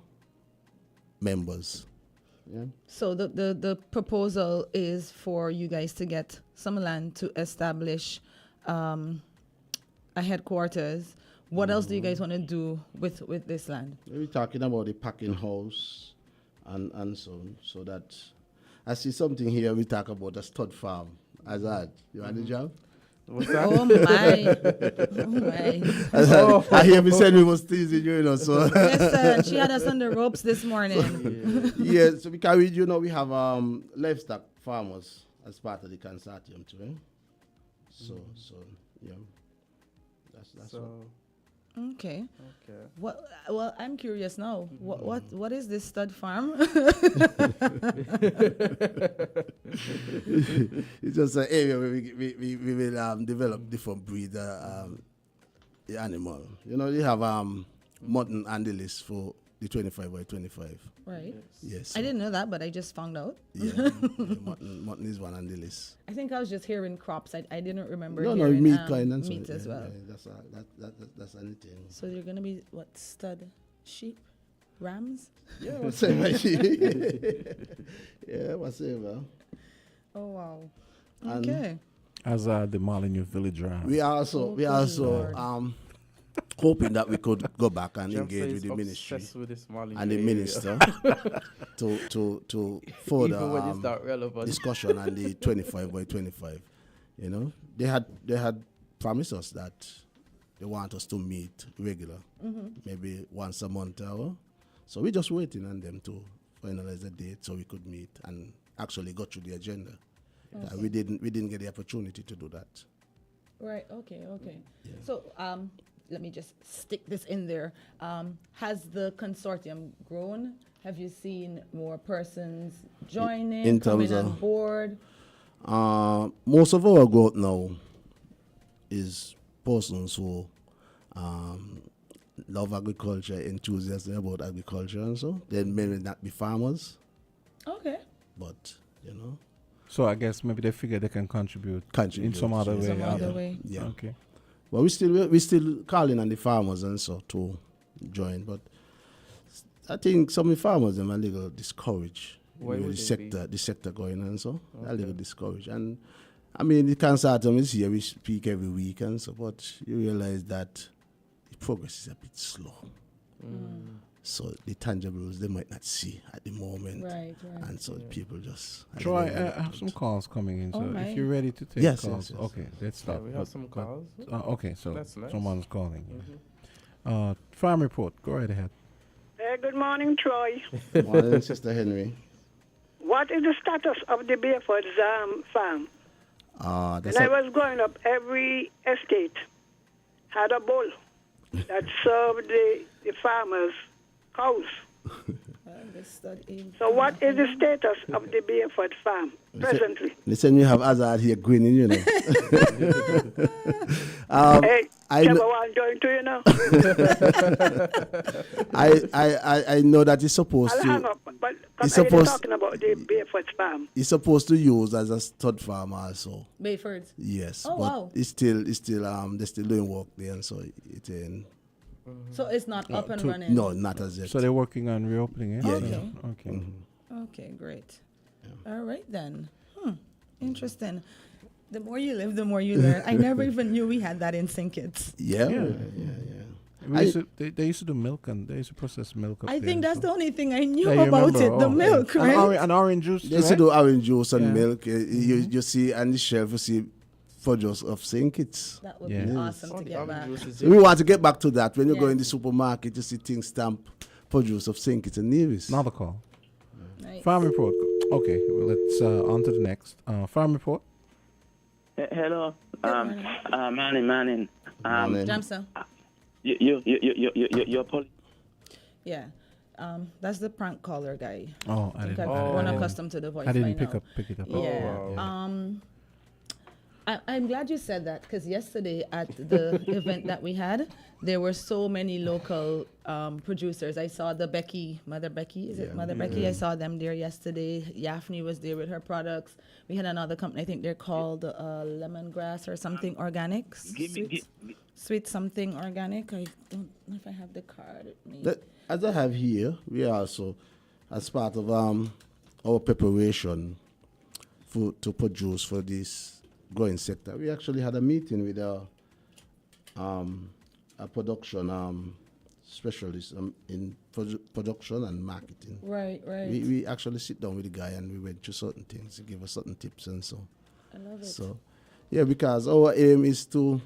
members. Yeah. So the proposal is for you guys to get some land to establish a headquarters. What else do you guys want to do with this land? We're talking about the packing house and so that I see something here. We talk about a stud farm. Azard, you want the job? What's that? Oh my! Oh my! I hear me saying we was teasing you, you know. So yes, sir. She had us on the ropes this morning. Yeah, so because we have livestock farmers as part of the consortium too. Eh? So yeah, that's so. Okay. Okay. Well, I'm curious now. What is this stud farm? It's just an area where we will develop different breeds the animal. You know, they have mutton and the list for the 25 by 25. Right. Yes. I didn't know that, but I just found out. Yeah, mutton is one on the list. I think I was just hearing crops. I didn't remember No, hearing meat kind and meat so, as well. That's anything. So you're gonna be what, stud sheep, rams? Yeah, whatever. Yeah, whatever. Oh wow. And Okay. Azard, the Molyneux Village Ram. We also hoping that we could go back and Jeff engage is with the ministry obsessed with this Molyneux and the area. minister to further Even when it's not relevant. discussion on the 25 by 25. You know, they had promised us that they want us to meet regular, maybe once a month or so. We're just waiting on them to finalize the date so we could meet and actually go through the agenda. Okay. We didn't get the opportunity to do that. Right. Okay. So let me just stick this in there. Has the consortium grown? Have you seen more persons joining, In coming terms on of- board? Most of our growth now is persons who love agriculture, enthusiastic about agriculture and so. They may not be farmers, Okay. but, you know. So I guess maybe they figure they can contribute in some other way. Some other way. Yeah. Okay. But we still calling on the farmers and so to join. But I think some of the farmers them are a little discouraged. Why You know, would the they be? sector going and so. They're a Okay. little discouraged. And I mean the consortium is here, we speak every week and so, but you realize that the progress is a bit slow. So the tangibles they might not see at the moment. Right. And so people just Troy, I have some calls coming in. So Oh, my. if you're ready to take Yes, calls, yes, yes. okay, let's start. we have some calls. Okay, so That's nice. someone's calling. Farm report. Go right ahead. Good morning, Troy. Morning, Sister Henry. What is the status of the Bayford farm? That's When I was growing up, every estate had a bull that served the farmers' cows. So what is the status of the Bayford farm presently? Listen, you have Azard here grinning, you know. Hey, I Trevor know, want join to you now. I know that he's supposed I'll hang to. up, but He's I'm supposed- talking about the Bayford farm. He's supposed to use as a stud farm also. Bayford's. Yes, Oh, but wow. it's still they're still doing work there, and so it ain't. So it's not up and running. No, not as yet. So they're working on reopening it? Yeah, Okay. yeah. Okay. Okay, great. All right then. Interesting. The more you live, the more you learn. I never even knew we had that in St. Kitts. Yeah. They used to do milk and they used to process milk up I there think and that's so. the only thing I knew Yeah, you about remember? it. The Oh, milk, yeah. right? And orange juice. They used to right? do orange juice and Yeah. milk. You see on the shelf you see produce of St. Kitts. That would Yeah. be Yes. awesome to get back. So we want to get back to that. When you go Yes. in the supermarket, you see things stamped produce of St. Kitts and Nevis. Another call. Nice. Farm report. Okay, well, let's on to the next. Farm report. Hello, morning. Manning. Jamsa. You're Yeah. That's the prank caller guy. Oh, I think didn't. I've I grown didn't- accustomed to the voice I didn't by now. pick it up. Yeah. I'm glad you said that because yesterday at the event that we had, there were so many local producers. I saw the Mother Becky, is it Mother Becky? I saw them there yesterday. Yaffney was there with her products. We had another company, I think they're called Lemongrass or something organic. Sweet something organic. I don't know if I have the card with me. As I have here, we also, as part of our preparation to produce for this growing sector, we actually had a meeting with a production specialist in production and marketing. Right. We actually sit down with the guy and we went through certain things, he gave us certain tips and so. I love it. So, yeah, because our aim is to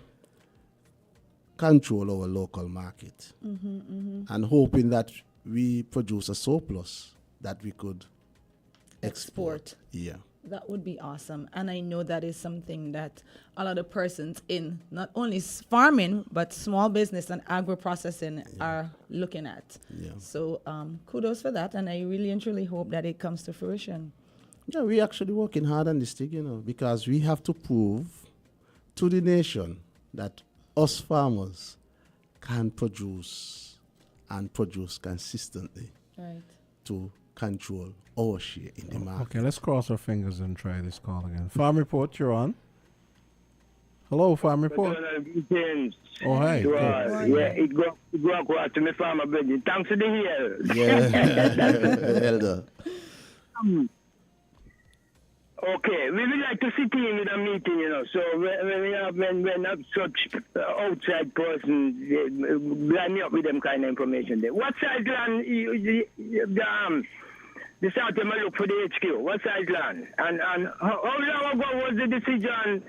control our local market and hoping that we produce a surplus that we could export. Yeah. That would be awesome. And I know that is something that a lot of persons in not only farming, but small business and agro-processing are looking at. Yeah. So kudos for that. And I really and truly hope that it comes to fruition. Yeah, we're actually working hard on this thing, because we have to prove to the nation that us farmers can produce and produce consistently Right. to control our share in the market. Okay, let's cross our fingers and try this call again. Farm Report, you're on. Hello, Farm Report. Oh, hi. Yeah, it go across to me farmer building. Thanks to the hill. Yeah, elder. Okay, we would like to sit in with a meeting, you know. So when have such outside persons line me up with them kind of information there. What size land the South them look for the HQ? What size land? And how long ago was the decision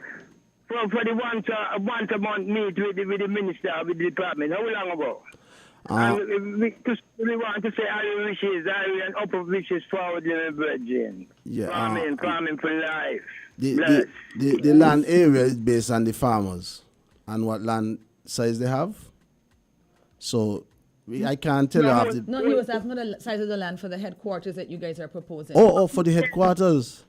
for the once a month meet with the minister, with the department? How long ago? And we want to say our wishes, and upper wishes forward, Virgin. Yeah, farming for life. The land area is based on the farmers and what land size they have. So I can't tell you. No, he was asking the size of the land for the headquarters that you guys are proposing. Oh, for the headquarters.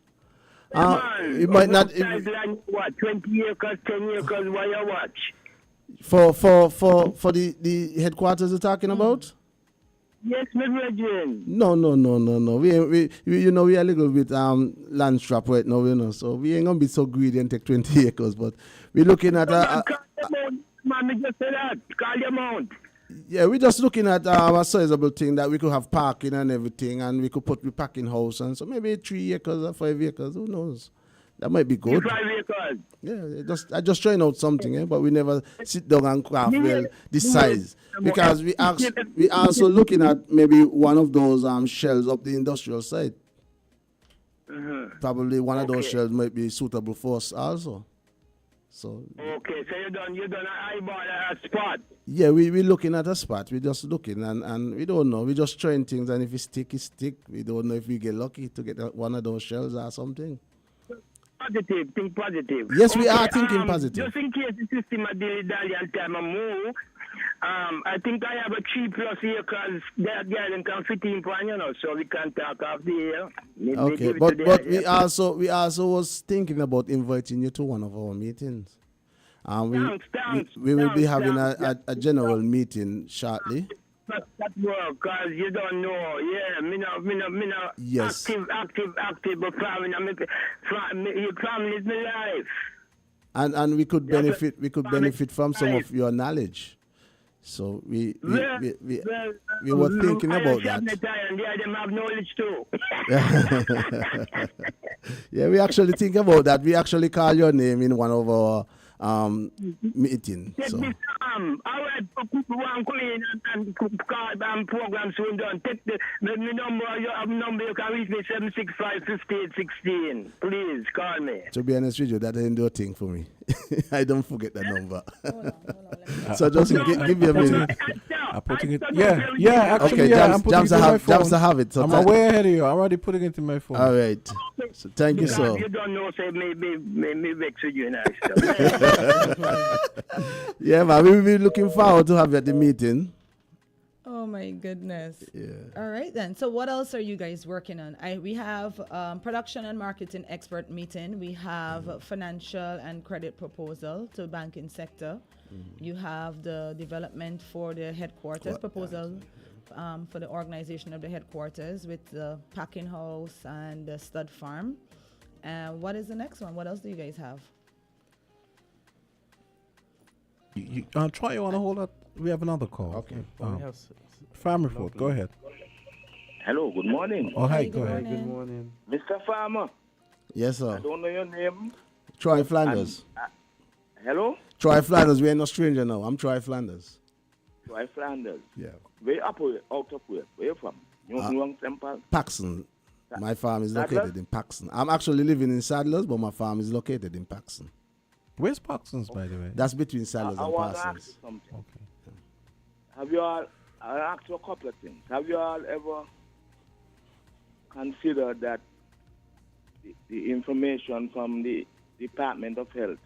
It might not. Size land, what, 20 acres, 10 acres, what you watch? For the headquarters you're talking about? Yes, my virgin. No. We we are a little bit land strap right now, you know. So we ain't gonna be so greedy and take 20 acres, but we're looking at Mommy just said that. Call your amount. Yeah, we're just looking at a sizable thing that we could have parking and everything, and we could put the packing house and so maybe 3 acres or 5 acres. Who knows? That might be good. 5 acres. Yeah, I just trying out something, but we never sit down and craft the size, because we also looking at maybe one of those shells up the industrial side. Probably one of those shells might be suitable for us also. So okay, so you done an eyeball at a spot. Yeah, we're looking at a spot. We're just looking and we don't know. We're just trying things, and if it stick. We don't know if we get lucky to get one of those shells or something. Think positive. Yes, we are thinking positive. Just in case the system a dilly-dally and time a move, I think I have a 3+ acres that girl can fit in for, you know, so we can talk off the air. Okay, but we also was thinking about inviting you to one of our meetings. We will be having a general meeting shortly. That work, cause you don't know. Yeah, me no. Yes. Active, but family is my life. And we could benefit. We could benefit from some of your knowledge. So we were thinking about that. Yeah, them have knowledge too. Yeah, we actually think about that. We actually call your name in one of our meeting. Take So. this alright, people want to come in and call program soon done. Take the number, you have number, you can reach me 765-5816. Please call me. To be honest with you, that ain't no thing for me. I don't forget the number. So just give me a minute. I'm putting it. Yeah. Actually, okay, I'm putting it in my phone. Jams have it. So I'm way ahead of you. I'm already putting it in my phone. All right. So thank you, sir. You don't know, say maybe vex with you now. Yeah, man. We will be looking forward to have you at the meeting. Oh my goodness. Yeah. All right then. So what else are you guys working on? We have production and marketing expert meeting. We have financial and credit proposal to banking sector. You have the development for the headquarters proposal for the organization of the headquarters with the packing house and the stud farm. What is the next one? What else do you guys have? Try you want to hold up. We have another call. Okay. Farm Report, go ahead. Hello, good morning. Oh, hi, go ahead. Good morning. Mr. Farmer. Yes, sir. I don't know your name. Troy Flanders. Hello? Troy Flanders. We ain't no stranger now. I'm Troy Flanders. Troy Flanders. Yeah. Where up where? Out of where? Where you from? You Temple? Paxton. My farm is located in Paxton. I'm actually living in Sadlers, but my farm is located in Paxton. Where's Paxton's, by the way? That's between Sadlers and want to ask Parsons. you something. Okay. Have you all, I'll ask you a couple of things. Have you all ever considered that the information from the Department of Health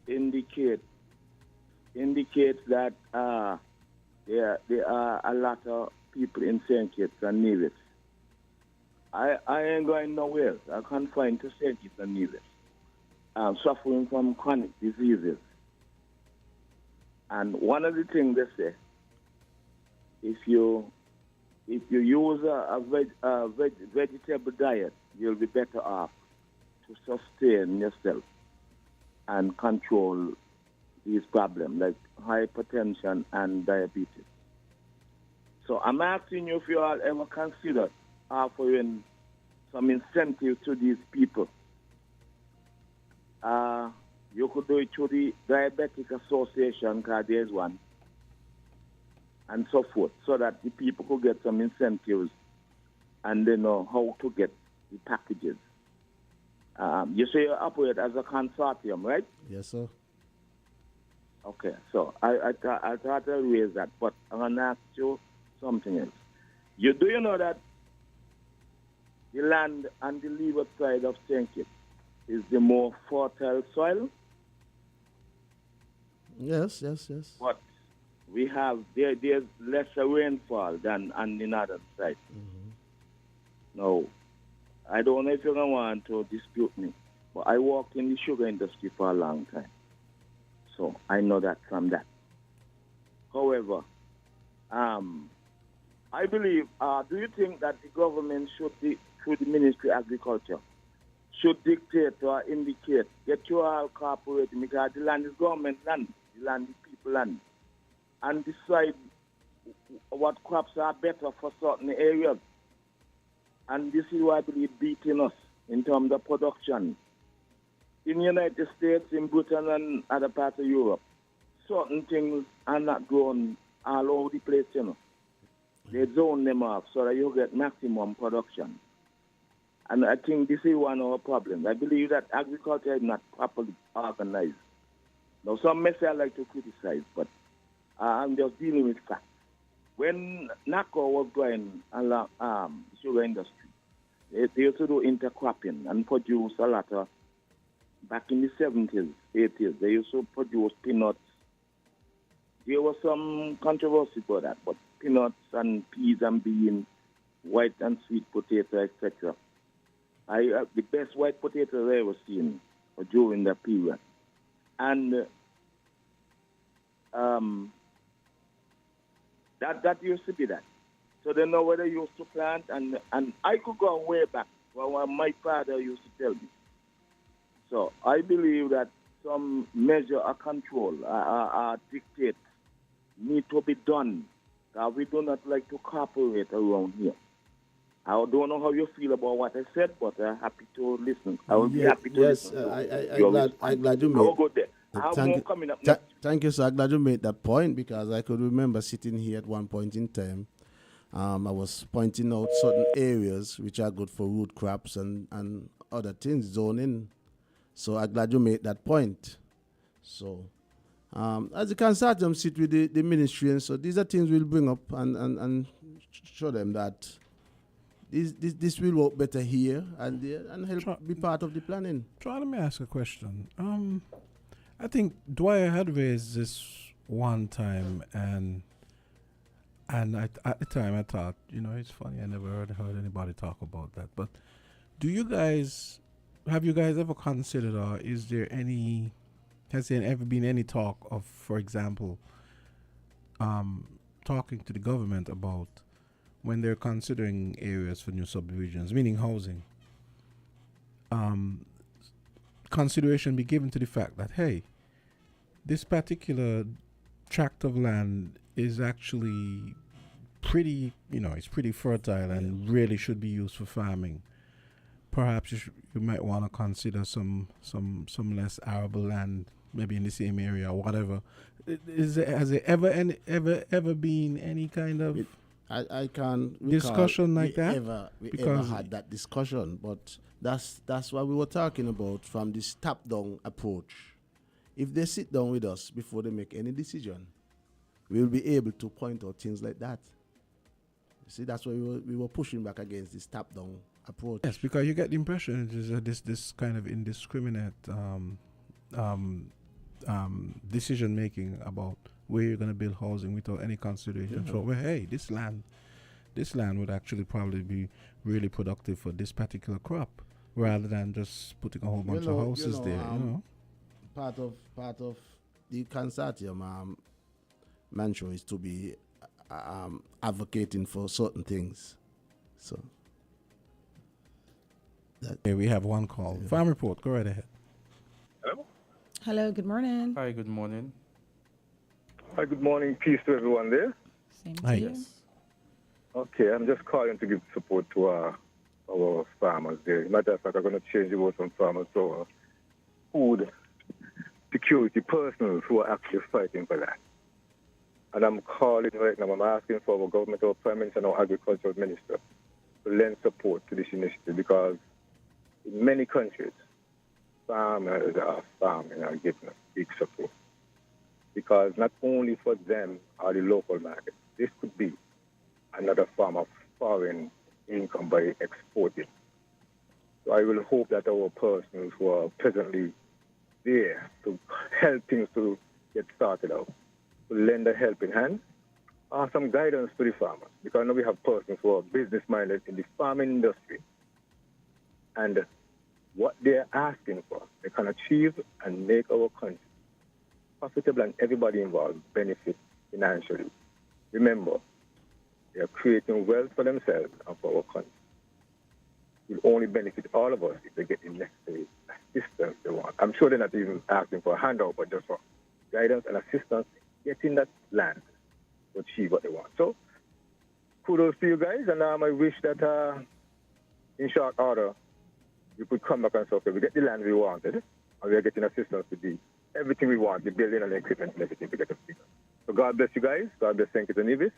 indicates that there are a lot of people in St. Kitts and Nevis? I ain't going nowhere. I'm confined to St. Kitts and Nevis. I'm suffering from chronic diseases. And one of the things they say, if you use a vegetable diet, you'll be better off to sustain yourself and control these problems like hypertension and diabetes. So I'm asking you if you all ever considered offering some incentive to these people. You could do it through the Diabetic Association, because there's one, and so forth, so that the people could get some incentives and they know how to get the packages. You say you operate as a consortium, right? Yes, sir. Okay, so I thought I'd raise that, but I'm going to ask you something else. Do you know that the land on the leeward side of St. Kitts is the more fertile soil? Yes. But we have, there's lesser rainfall than on the northern side. Now, I don't know if you're going to want to dispute me, but I worked in the sugar industry for a long time. So I know that from that. However, I believe, do you think that the government should, through the Ministry of Agriculture, should dictate or indicate, get you all cooperating, because the land is government land, the land is people land, and decide what crops are better for certain areas. And this is why I believe beating us in terms of production. In the United States, in Britain, and other parts of Europe, certain things are not grown all over the place, you know. They zone them off so that you get maximum production. And I think this is one of our problems. I believe that agriculture is not properly organized. Now, some may say I like to criticize, but I'm just dealing with facts. When NACO was going along the sugar industry, they used to do intercropping and produce a lot of, back in the 70s, 80s, they used to produce peanuts. There was some controversy about that, but peanuts and peas and beans, white and sweet potato, etc. The best white potatoes I ever seen during that period. And that used to be that. So they know whether you used to plant, and I could go way back when my father used to tell me. So I believe that some measure of control or dictate need to be done. We do not like to cooperate around here. I don't know how you feel about what I said, but I'm happy to listen. I will be happy to listen. I'm glad you made. I will go there. I have more coming up next. Thank you, sir. I'm glad you made that point, because I could remember sitting here at one point in time. I was pointing out certain areas which are good for root crops and other things, zoning. So I'm glad you made that point. So as the consortium sit with the ministry, and so these are things we'll bring up and show them that this will work better here and there and help be part of the planning. Let me ask a question. I think Dwyer had raised this one time, and at the time I thought, it's funny, I never heard anybody talk about that. But have you guys ever considered, or has there ever been any talk of, for example, talking to the government about when they're considering areas for new subdivisions, meaning housing, consideration be given to the fact that, hey, this particular tract of land is actually pretty, it's pretty fertile and really should be used for farming. Perhaps you might want to consider some less arable land, maybe in the same area or whatever. Has there ever been any kind of I can't discussion like that? We ever had that discussion, but that's what we were talking about from this top-down approach. If they sit down with us before they make any decision, we'll be able to point out things like that. You see, that's why we were pushing back against this top-down approach. Yes, because you get the impression it is this kind of indiscriminate decision making about where you're going to build housing without any consideration. So, hey, this land would actually probably be really productive for this particular crop, rather than just putting a whole bunch of houses there. Part of the consortium mantra is to be advocating for certain things. So. Okay, we have one call. Farm report, go right ahead. Hello, good morning. Hi, good morning. Hi, good morning. Peace to everyone there. Same to you. Okay, I'm just calling to give support to our farmers there. Matter of fact, I'm going to change the word from farmers to food security personnel who are actually fighting for that. And I'm calling right now, I'm asking for our government, our Prime Minister, and our Agricultural Minister to lend support to this initiative because in many countries, farmers are farming and giving us big support. Because not only for them are the local market, this could be another form of foreign income by exporting. So I will hope that our persons who are presently there to help things to get started out, to lend a helping hand, or some guidance to the farmers. Because now we have persons who are business-minded in the farming industry. And what they're asking for, they can achieve and make our country profitable and everybody involved benefit financially. Remember, they are creating wealth for themselves and for our country. It will only benefit all of us if they get the necessary assistance they want. I'm sure they're not even asking for a handout, but just for guidance and assistance getting that land to achieve what they want. So, kudos to you guys, and I wish that in short order, we could come back and say, okay, we get the land we wanted, and we are getting assistance to do everything we want, the building and the equipment and everything to get us bigger. So God bless you guys. God bless St. Kitts and Nevis.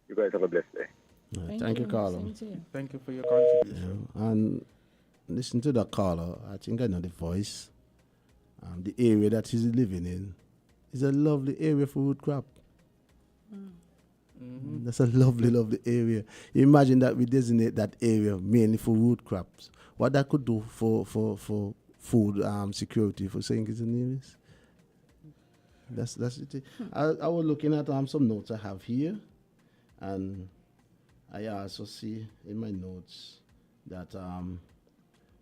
You guys have a blessed day. Thank you, caller. Thank you for your contribution. And listen to that caller. I think I know the voice. The area that he's living in is a lovely area for wood crop. That's a lovely, lovely area. Imagine that we designate that area mainly for wood crops. What that could do for food security for St. Kitts and Nevis. That's it. I was looking at some notes I have here, and I also see in my notes that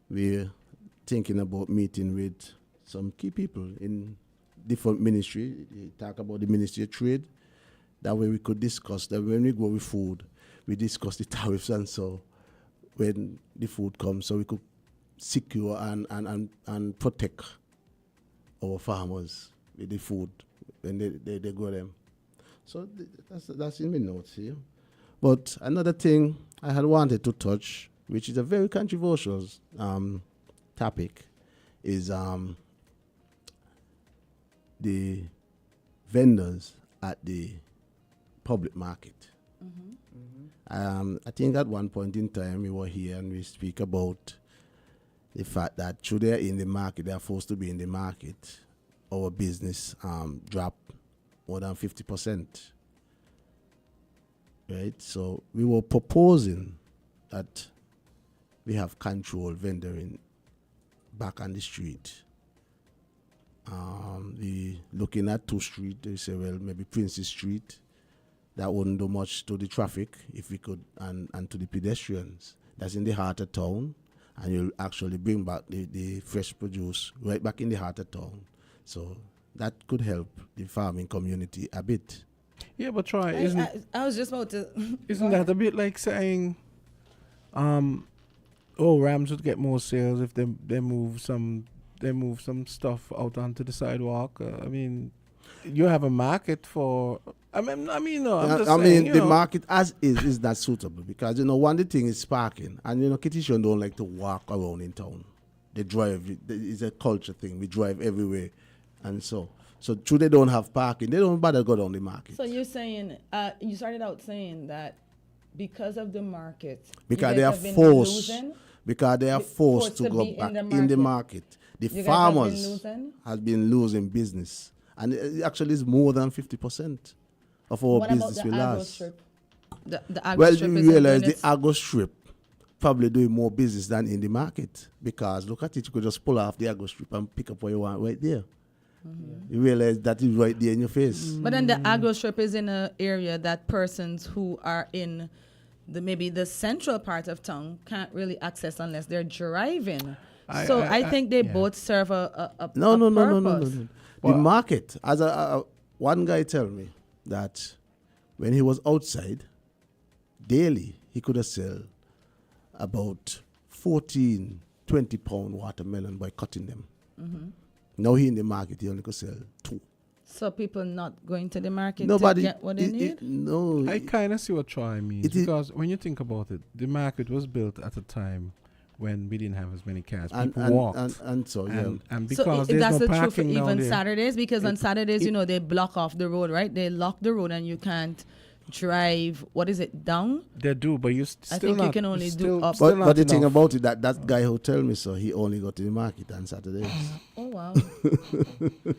we're thinking about meeting with some key people in different ministry. You talk about the Ministry of Trade. That way we could discuss that when we go with food, we discuss the tariffs and so when the food comes, so we could secure and protect our farmers with the food when they grow them. So that's in my notes here. But another thing I had wanted to touch, which is a very controversial topic, is the vendors at the public market. I think at one point in time we were here and we speak about the fact that through they're in the market, they're forced to be in the market, our business dropped more than 50%. Right? So we were proposing that we have control vendoring back on the street. We looking at 2 Street, they say, well, maybe Princess Street. That wouldn't do much to the traffic if we could, and to the pedestrians. That's in the heart of town, and you'll actually bring back the fresh produce right back in the heart of town. So that could help the farming community a bit. Yeah, but Troy, I was just about to. Isn't that a bit like saying, Rams would get more sales if they move some stuff out onto the sidewalk? I mean, you have a market for. I'm just saying, the market as is not suitable because one the thing is parking, and Kittitian don't like to walk around in town. They drive. It's a culture thing. We drive everywhere, and so true they don't have parking. They don't bother go down the market. So you're saying you started out saying that because of the market, because they are forced. Because they are forced to go back in the market. The farmers have been losing business, and it actually is more than 50%. Of our what business about the will agro last. Strip? The agro strip you realize the agro strip probably doing more business than in the market because look at it, you could just pull off the agro strip and pick up what you want right there. You realize that is right there in your face. But then the agro strip is in an area that persons who are in maybe the central part of town can't really access unless they're driving. I think they both serve a No. purpose. The market, as one guy tell me that when he was outside, daily, he could have sold about 14, 20 pound watermelon by cutting them. Mm-hmm. Now he in the market, he only could sell 2. So people not going to the market Nobody, to get what they need? No. I kind of see what Troy means, because when you think about it, the market was built at a time when we didn't have as many cars. People walked. And so, yeah. And because so there's that's no the truth for parking down even there. Saturdays, because on Saturdays, they block off the road, right? They lock the road and you can't drive, what is it, down? They do, but you still I think not, you can only do still, up. still But the thing enough. about it, that guy who tell me so, he only got to the market on Saturdays. Oh, wow.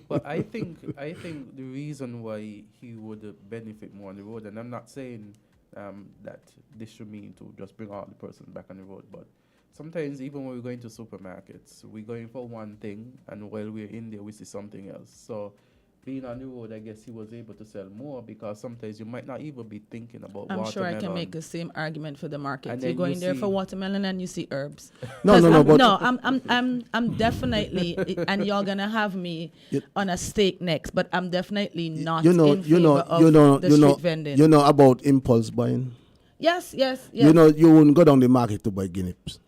But I think the reason why he would benefit more on the road, and I'm not saying that this should mean to just bring all the persons back on the road, but sometimes even when we're going to supermarkets, we're going for one thing, and while we're in there, we see something else. So being on the road, I guess he was able to sell more, because sometimes you might not even be thinking about I'm watermelon. sure I can make the same argument for the market. And You're then going you there see- for watermelon and you see herbs. No, I'm definitely, and you're gonna have me on a steak next, but I'm definitely not in favor of the street vending. You know about impulse buying. Yes. You know, you wouldn't go down the market to buy guineas.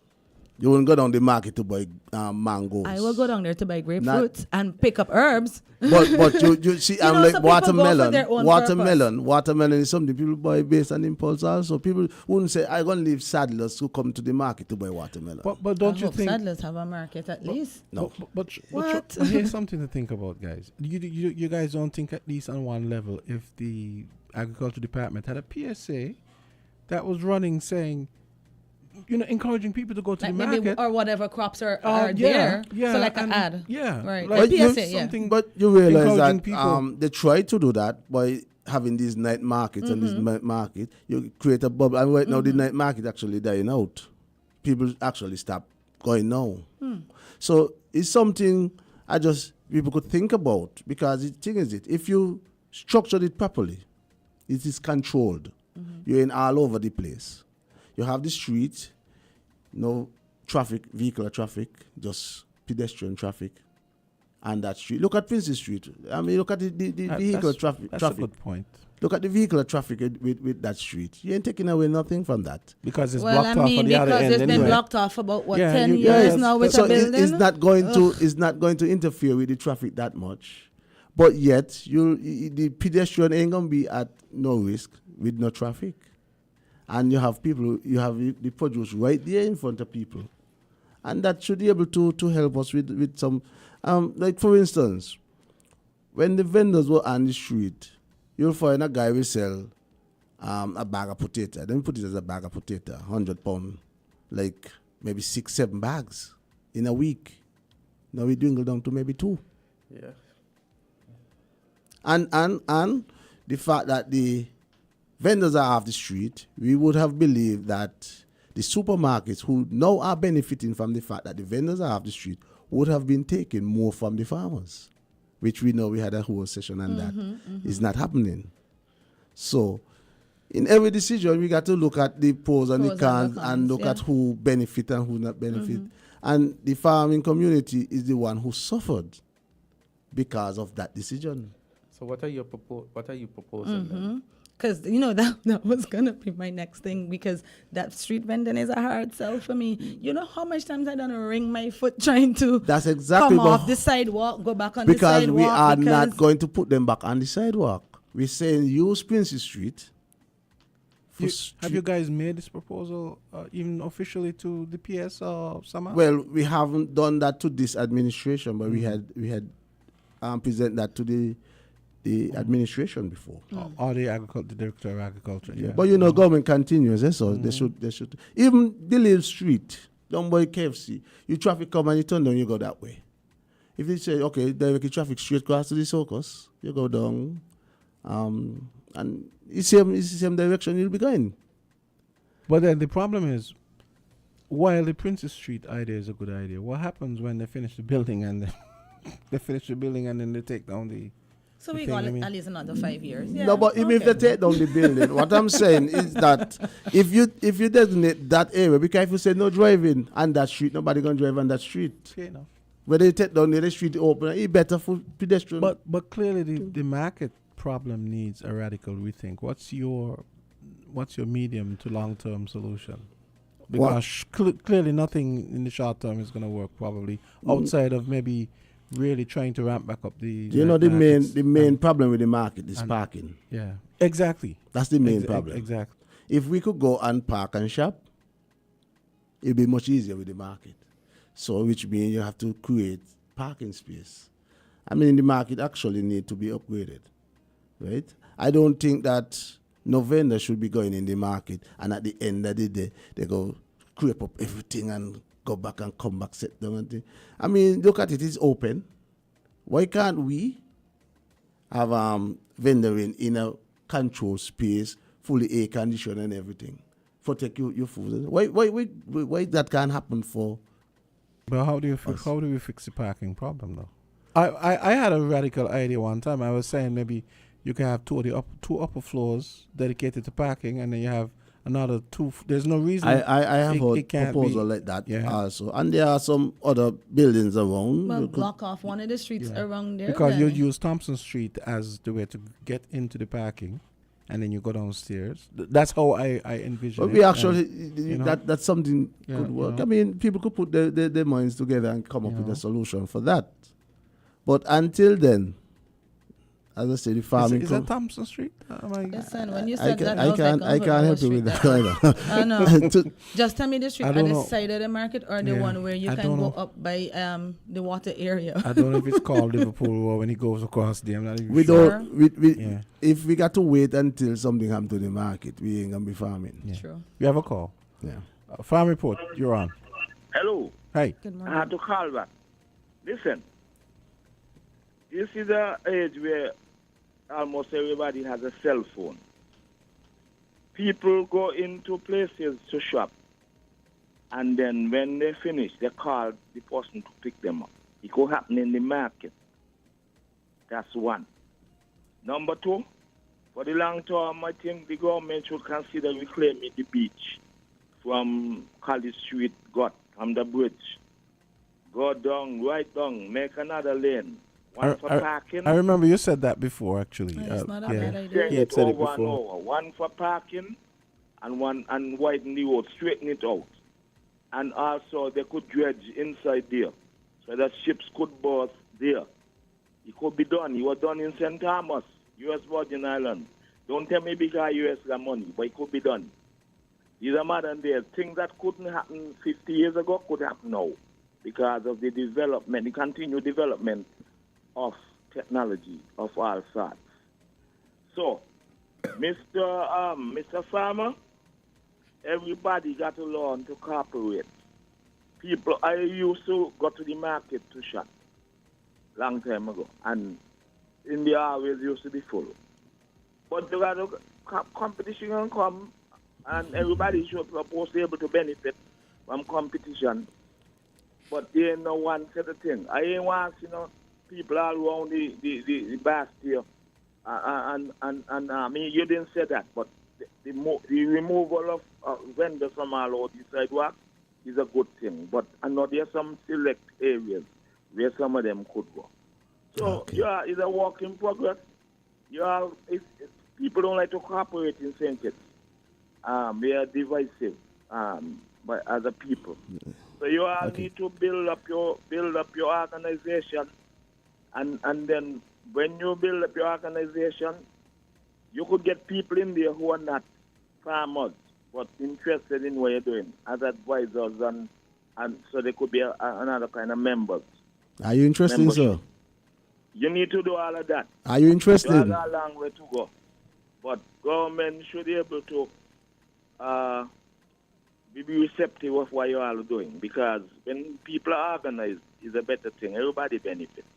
You wouldn't go down the market to buy mangoes. I will go down there to buy grapefruits and pick up herbs. But you see, I'm know, like some people go for their own watermelon is something people buy based on impulse also. People wouldn't say, I'm going to leave saddlers to come to the market to buy watermelon. But don't I you hope think... Saddlers have a market at least? No. But What? here's something to think about, guys. You guys don't think, at least on one level, if the agriculture department had a PSA that was running saying, encouraging people to go to Like the maybe, market, or whatever crops are yeah, there. So like an ad. Yeah. Right. Like PSA, yeah. something But you realize encouraging that people. they try to do that by having these night markets and these night market. You create a bubble. And right now, the night market actually dying out. People actually stop going now. So it's something people could think about, because the thing is, if you structured it properly, it is controlled. You're in all over the place. You have the street, no traffic, vehicular traffic, just pedestrian traffic. And that street. Look at Princess Street. I mean, look at the vehicular traffic. That's a good point. Look at the vehicular traffic with that street. You ain't taking away nothing from that. Because it's Well, blocked I off mean, on the other because end it's been anyway. blocked off for about 10 Yeah, years now with so a building. it's not going to interfere with the traffic that much. But yet, the pedestrian ain't gonna be at no risk with no traffic. And you have the produce right there in front of people. And that should be able to help us with some, like for instance, when the vendors were on the street, you'll find a guy will sell a bag of potato. Then put it as a bag of potato, 100 pounds, like maybe 6-7 bags in a week. Now we dwindle down to maybe 2. Yeah. And the fact that the vendors are off the street, we would have believed that the supermarkets, who now are benefiting from the fact that the vendors are off the street, would have been taking more from the farmers, which we know we had a whole session on that. It's not happening. So in every decision, we got to look at the pros and the cons and look at who benefit and who not benefit. And the farming community is the one who suffered because of that decision. So what are you proposing then? Because, that was going to be my next thing, because that street vending is a hard sell for me. You know how much times I done wring my foot trying to That's exactly come off the sidewalk, go back on the because sidewalk. we are not going to put them back on the sidewalk. We're saying use Princess Street. Have you guys made this proposal even officially to the PS or somehow? Well, we haven't done that to this administration, but we had present that to the administration before. Or the director of agriculture. Yeah. But government continues, so they should. Even the little street, down by KFC, you traffic come and you turn down, you go that way. If they say, okay, direct traffic straight across to the circus, you go down, and it's the same direction you'll be going. But then the problem is, while the Princess Street idea is a good idea, what happens when they finish the building and then they take down the... So we got at least another 5 years. Yeah, No, but even if they take down the building, what I'm saying is that if you designate that area, because if you say no driving on that street, nobody gonna drive on that street. Fair enough. Whether you take down the street open, it's better for pedestrians. But clearly the market problem needs a radical rethink. What's your medium to long term solution? Because clearly nothing in the short term is going to work. Probably outside of maybe really trying to ramp back up the. The main problem with the market is parking. Yeah, exactly. That's the main problem. Exactly. If we could go and park and shop, it'd be much easier with the market. So, which means you have to create parking space. I mean, the market actually need to be upgraded, right? I don't think that no vendor should be going in the market and at the end of the day, they go creep up everything and go back and come back, set down and thing. I mean, look at it, it's open. Why can't we have vendoring in a controlled space, fully air conditioned and everything, for take your food? Why that can't happen for? But how do we fix the parking problem though? I had a radical idea one time. I was saying maybe you can have two upper floors dedicated to parking, and then you have another two. There's no reason. I have a proposal like that also, and there are some other buildings around. Well, block off one of the streets around there. Because you use Thompson Street as the way to get into the parking, and then you go downstairs. That's how I envision it. We actually, that's something could work. I mean, people could put their minds together and come up with a solution for that. But until then, as I said, the farming. Is that Thompson Street? Listen, when you said that, I can't help you with that either. I know. Just tell me the street at the side of the market or the one where you can go up by the water area. I don't know if it's called Liverpool Road when he goes across there. I'm not even sure. If we got to wait until something happens to the market, we ain't gonna be farming. Yeah. True. We have a call. Yeah. Farm report. You're on. Hello. Hi. Good morning. I had to call back. Listen. This is the age where almost everybody has a cell phone. People go into places to shop, and then when they finish, they call the person to pick them up. It could happen in the market. That's one. Number two, for the long term, I think the government should consider reclaiming the beach from College Street, from the bridge. Go down, right down, make another lane. One for parking. I remember you said that before, actually. It's not a bad idea. He had said it before. One for parking and widen the road, straighten it out. And also they could dredge inside there so that ships could berth there. It could be done. It was done in St. Thomas, U.S. Virgin Islands. Don't tell me because U.S. got money, but it could be done. These are modern days. Things that couldn't happen 50 years ago could happen now because of the development, the continued development of technology of all sorts. So, Mr. Farmer, everybody got to learn to cooperate. People, I used to go to the market to shop long time ago, and India always used to be full. But the competition can come, and everybody should supposed to be able to benefit from competition. But there ain't no one set of thing. I ain't want, people all around the Bastille. I mean, you didn't say that, but the removal of vendors from all over the sidewalk is a good thing. But I know there are some select areas where some of them could go. So, it's a work in progress. People don't like to cooperate in St. Kitts. We are divisive but as a people. So you all need to build up your organization. And then when you build up your organization, you could get people in there who are not farmers, but interested in what you're doing as advisors, and so they could be another kind of members. Are you interested, sir? You need to do all of that. Are you interested? You have a long way to go. But government should be able to be receptive of what you all are doing, because when people are organized, it's a better thing. Everybody benefits.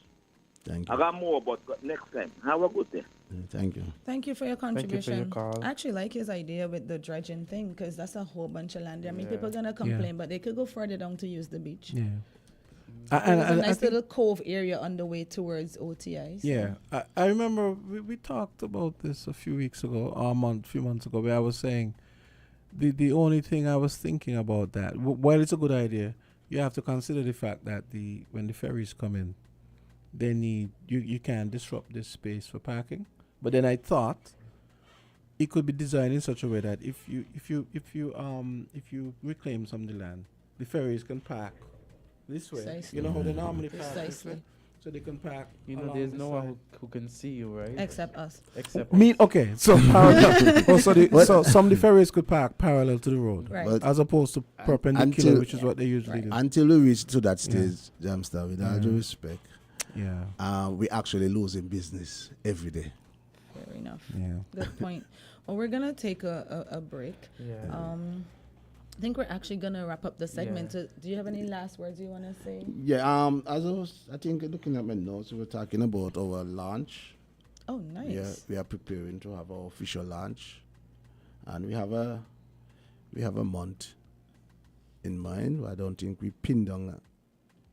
Thank you. I got more, but next time. Have a good day. Thank you. Thank you for your contribution. Thank you for your call. I actually like his idea with the dredging thing, because that's a whole bunch of land. I mean, people are going to complain, but they could go further down to use the beach. Yeah. There's a nice little cove area on the way towards OTI. So. Yeah. I remember we talked about this a few weeks ago, a few months ago, where I was saying the only thing I was thinking about that, while it's a good idea, you have to consider the fact that when the ferries come in, they need, you can't disrupt this space for parking. But then I thought it could be designed in such a way that if you reclaim some of the land, the ferries can park this way. Precisely. You know how they normally park this Precisely. way? So they can park. You know, along there's this no side. one who can see you, right? Except us. Except Me, us. okay. So so some of the ferries could park parallel to the road, Right. But as opposed to perpendicular, which is what they usually do. Until we reach to that stage, Jamster, with all due respect, we actually losing business every day. Fair enough. Yeah. Good point. Well, we're gonna take a break. Yeah. I think we're actually gonna wrap up the segment. Do you have any last words you wanna say? Yeah. As I think looking at my notes, we were talking about our launch. Oh, nice. Yeah, we are preparing to have our official launch, and we have a month in mind. I don't think we pinned down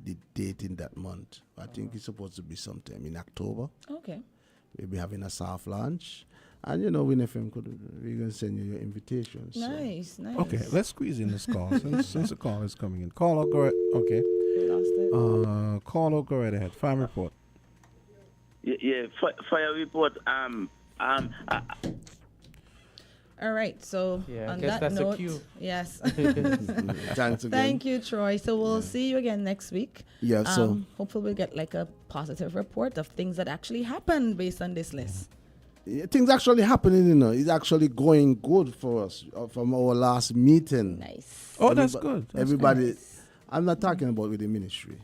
the date in that month. I think it's supposed to be sometime in October. Okay. We'll be having a soft launch. And you know, WINNFM we're going to send you your invitations. Nice, nice. Okay, let's squeeze in this call since the call is coming in. Call or go right. Okay. We lost it. Call or go right ahead. Farm report. Fire report. All right. So Yeah, I on guess that that's a note, cue. yes. Thanks again. Thank you, Troy. So we'll see you again next week. Yeah, so- hopefully we'll get like a positive report of things that actually happened based on this list. Yeah, things actually happening, you know. It's actually going good for us from our last meeting. Nice. Oh, that's good. That's everybody. I'm not talking about with the ministry.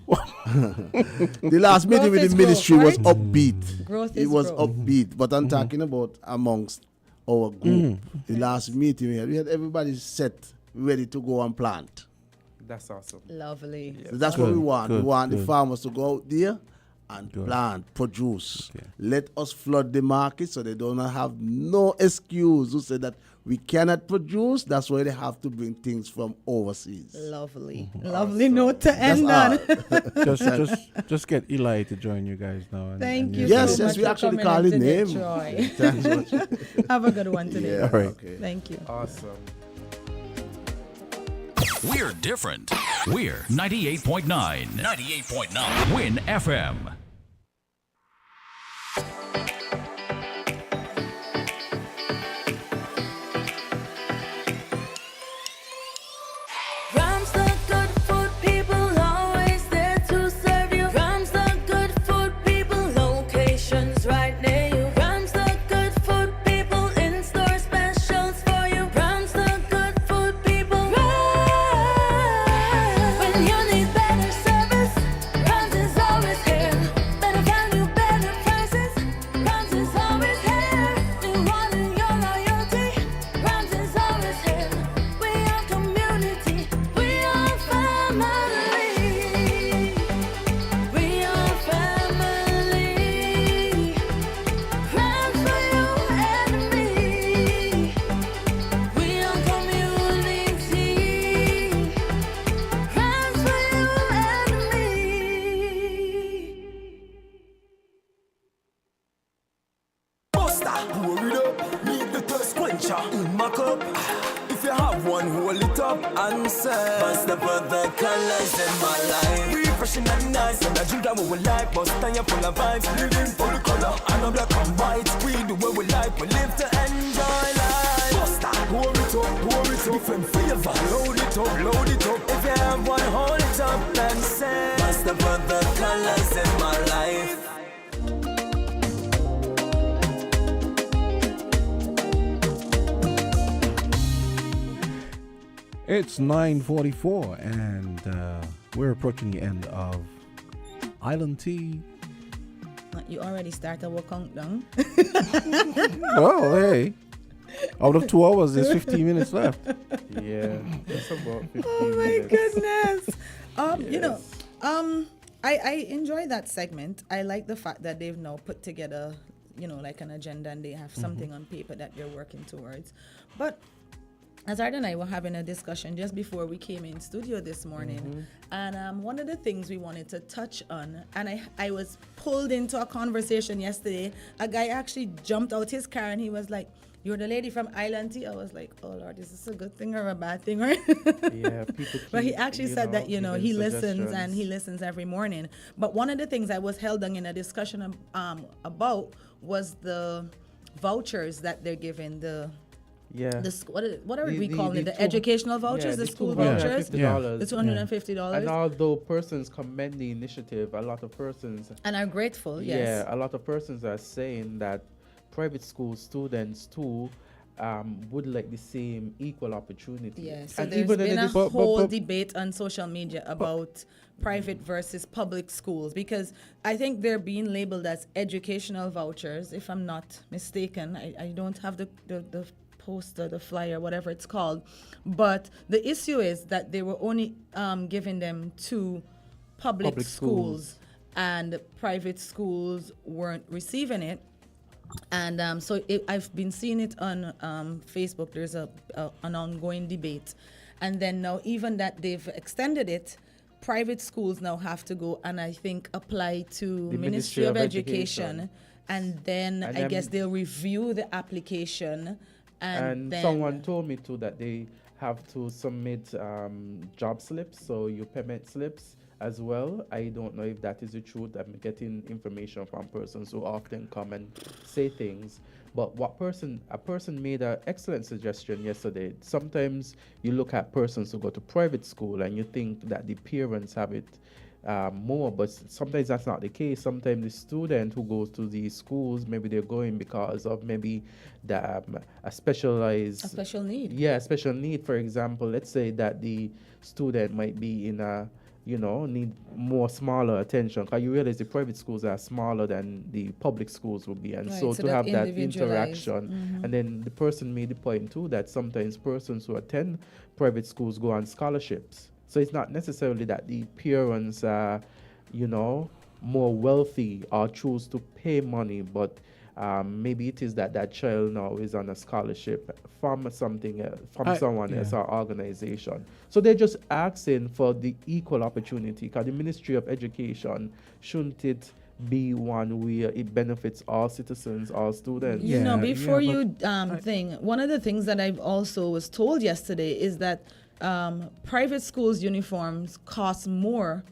The last Growth meeting with is the ministry growth, was right? upbeat. Growth It is was growth. upbeat. But I'm talking about amongst our group. The last meeting we had everybody set, ready to go and plant. That's awesome. Lovely. So that's what we want. We want the good. farmers to go out there and plant, produce. Okay. Let us flood the market so they don't have no excuse to say that we cannot produce. That's why they have to bring things from overseas. Lovely. Lovely note to end on. just get Eli to join you guys now. And, Thank and you Yes, so yes, much we for actually coming call in his today, name. Troy. Thanks much. Have a good one today. Yeah, All right. okay. Thank you. Awesome. We're different. We're 98.9. 98.9. Win FM. Rams the good food people, always there to serve you. Rams the good food people, locations right near you. Rams the good food people, in-store specials for you. Rams the good food people. Rams. When you need better service, Rams is always here. Better value, better prices. Rams is always here. You want your loyalty. Rams is always here. We are community. We are family. We are family. Rams for you and me. We are community. Rams for you and me. Buster, pour it up, need the thirst quencher in my cup. If you have one, hold it up and say, Buster for the colors in my life. Refreshing and nice, and I drink that we like. Buster, you're full of vibes, living full color. I know black and white, we do what we like. We live to enjoy life. Buster, pour it up, different flavor. Load it up, load it up. If you have one, hold it up and say, Buster for the colors in my life. It's 9:44, and we're approaching the end of Island Tea. You already started our countdown. Well, hey, out of 2 hours, there's 15 minutes left. Yeah, it's about 15 Oh my minutes. goodness. You know, I enjoy that segment. I like the fact that they've now put together, you know, like an agenda, and they have something on paper that they're working towards. But Azard and I were having a discussion just before we came in studio this morning, and one of the things we wanted to touch on, and I was pulled into a conversation yesterday. A guy actually jumped out his car and he was like, "You're the lady from Island Tea." I was like, "Oh Lord, is this a good thing or a bad thing?" Right? Yeah, people But he keep, actually said that, you know, giving he listens and suggestions. he listens every morning. But one of the things I was held on in a discussion about was the vouchers that they're giving the what are we The- calling the it? The two- educational vouchers, the school vouchers, the $250. And although persons commend the initiative, a lot of persons and are grateful. Yes. Yeah, a lot of persons are saying that private school students too would like the same equal opportunity. Yes. So and there's even been in a this- whole debate on social media about private versus public schools, because I think they're being labeled as educational vouchers, if I'm not mistaken. I don't have the poster, the flyer, whatever it's called. But the issue is that they were only giving them to public schools, and private schools weren't receiving it. And I've been seeing it on Facebook. There's an ongoing debate. And then now, even that they've extended it, private schools now have to go and I think apply to The Ministry of Education. And then And I then- guess they'll review the application. And then someone told me too that they have to submit job slips, so your payment slips as well. I don't know if that is the truth. I'm getting information from persons who often come and say things. But a person made an excellent suggestion yesterday. Sometimes you look at persons who go to private school and you think that the parents have it more, but sometimes that's not the case. Sometimes the student who goes to these schools, maybe they're going because of maybe a special need. Yeah, special need. For example, let's say that the student might be in a need more smaller attention, because you realize the private schools are smaller than the public schools will be, and Right, so so to that have that individualized, interaction. And then the person made the point too that sometimes persons who attend private schools go on scholarships. So it's not necessarily that the parents are, more wealthy or choose to pay money, but maybe it is that child now is on a scholarship from someone else or organization. So they're just asking for the equal opportunity, because the Ministry of Education, shouldn't it be one where it benefits all citizens, all students? Before one of the things that I've also was told yesterday is that private schools' uniforms cost more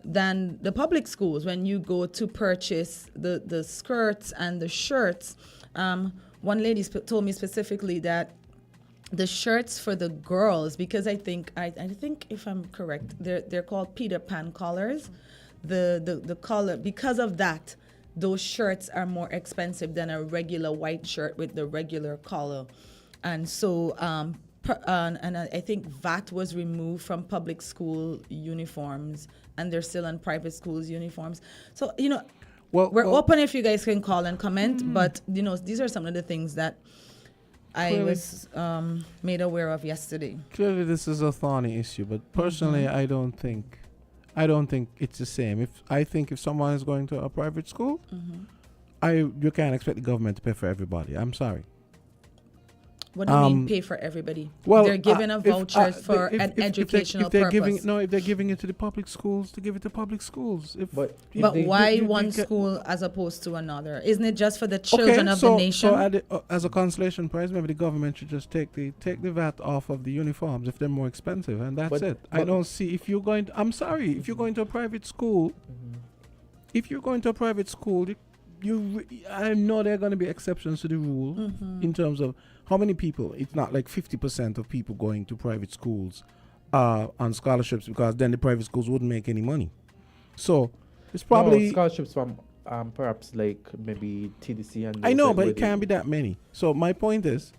than the public schools when you go to purchase the skirts and the shirts. One lady told me specifically that the shirts for the girls, because I think if I'm correct, they're called Peter Pan collars. The collar, because of that, those shirts are more expensive than a regular white shirt with the regular collar, and so and I think VAT was removed from public school uniforms, and they're still on private schools uniforms. So we're open if you guys can call and comment, but these are some of the things that I was made aware of yesterday. Clearly, this is a thorny issue, but personally, I don't think it's the same. If someone is going to a private school, you can't expect the government to pay for everybody. I'm sorry. What do you mean pay for everybody? Well, they're giving a voucher for an educational purpose. If they're giving it to the public schools, to give it to public schools. But why one school as opposed to another? Isn't it just for the children of the nation? So as a consolation prize, maybe the government should just take the VAT off of the uniforms if they're more expensive, and that's it. I don't see if you're going. I'm sorry, if you're going to a private school. If you're going to a private school, I know there are going to be exceptions to the rule in terms of how many people. It's not like 50% of people going to private schools on scholarships, because then the private schools wouldn't make any money. So it's probably scholarships from perhaps like maybe TDC and. I know, but it can't be that many. So my point is,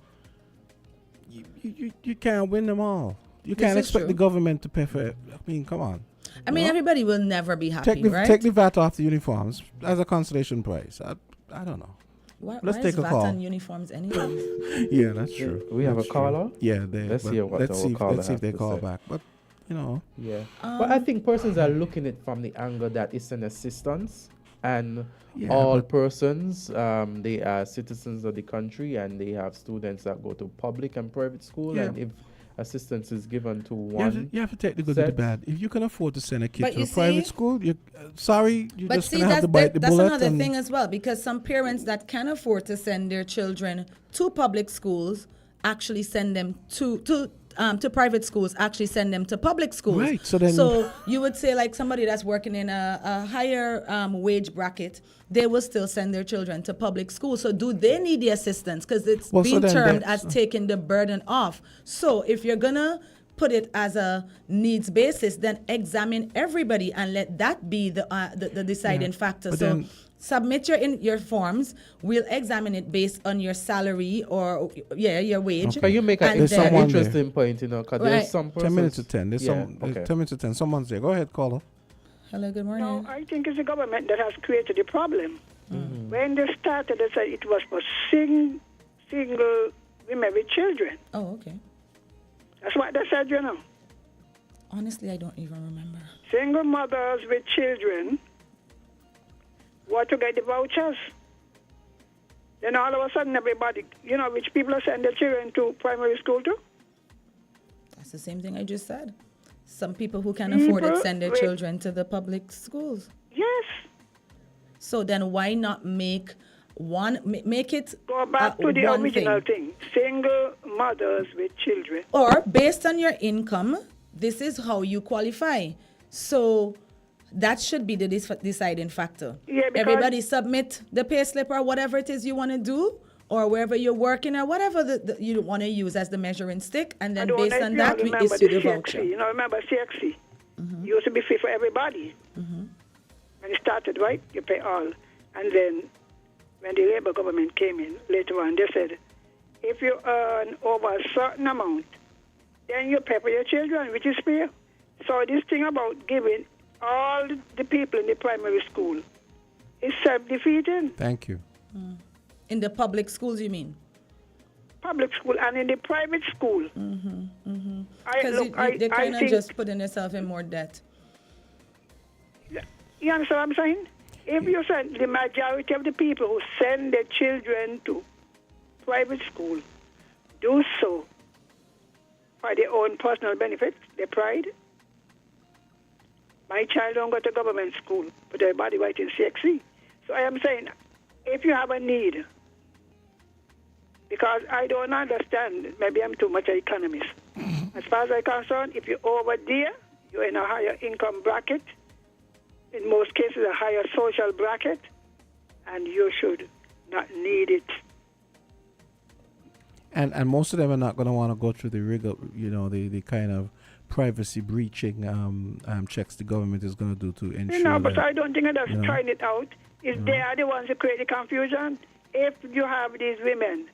you can't win them all. You can't expect the government to pay for it. I mean, come on. I mean, everybody will never be happy, right? Take the VAT off the uniforms as a consolation prize. I don't know. Let's take a call. VAT on uniforms anyway? Yeah, that's true. We have a caller? Yeah, let's see if they call back. But yeah. But I think persons are looking at it from the angle that it's an assistance, and all persons, they are citizens of the country, and they have students that go to public and private school, and if assistance is given to one, you have to take the good with the bad. If you can afford to send a kid to a private school, you're just going to have to bite the bullet. That's another thing as well, because some parents that can afford to send their children to public schools actually send them to to private schools actually send them to public schools. Right, so then- you would say like somebody that's working in a higher wage bracket, they will still send their children to public schools. So do they need the assistance? Because it's Well, so being then termed that's- as taking the burden off. So if you're gonna put it as a needs basis, then examine everybody and let that be the deciding factor. but So then- submit your forms. We'll examine it based on your salary or your wage. Can you make and an then- interesting point, because Right. there's some 10 minutes to persons- 10. There's Yeah, some, okay. 10 minutes to 10. Someone's there. Go ahead, caller. Hello, good morning. No, I think it's the government that has created the problem. When they started, they said it was for single women with children. Oh, okay. That's what they said, Honestly, I don't even remember. Single mothers with children want to get the vouchers. Then all of a sudden, everybody, which people are sending their children to primary school too. That's the same thing I just said. Some people who can afford it People send their with- children to the public schools. Yes. So then why not make it Go back to the one original thing. Single mothers with children. Or based on your income, this is how you qualify. So that should be the deciding factor. Yeah, because- Everybody submit the pay slip or whatever it is you want to do, or wherever you're working or whatever you want to use as the measuring stick, and then based on that, we remember issue the the voucher. CXC. Remember CXC? Used to be free for everybody. When it started, right? You pay all. And then when the Labour government came in later on, they said, if you earn over a certain amount, then you pay for your children, which is fair. So this thing about giving all the people in the primary school is self-defeating. Thank you. In the public schools, you mean? Public school and in the private school. Because they're kind of think- just putting themselves in more debt. You understand what I'm saying? If you send the majority of the people who send their children to private school do so for their own personal benefit, their pride. My child don't go to government school, but everybody right in CXC. So I am saying, if you have a need, because I don't understand, maybe I'm too much an economist. As far as I'm concerned, if you're over there, you're in a higher income bracket, in most cases a higher social bracket, and you should not need it. And most of them are not going to want to go through the rigor, the kind of privacy breaching checks the government is going to do to ensure But that, I don't think that's trying it out. If they are the ones who create the confusion, if you have these women,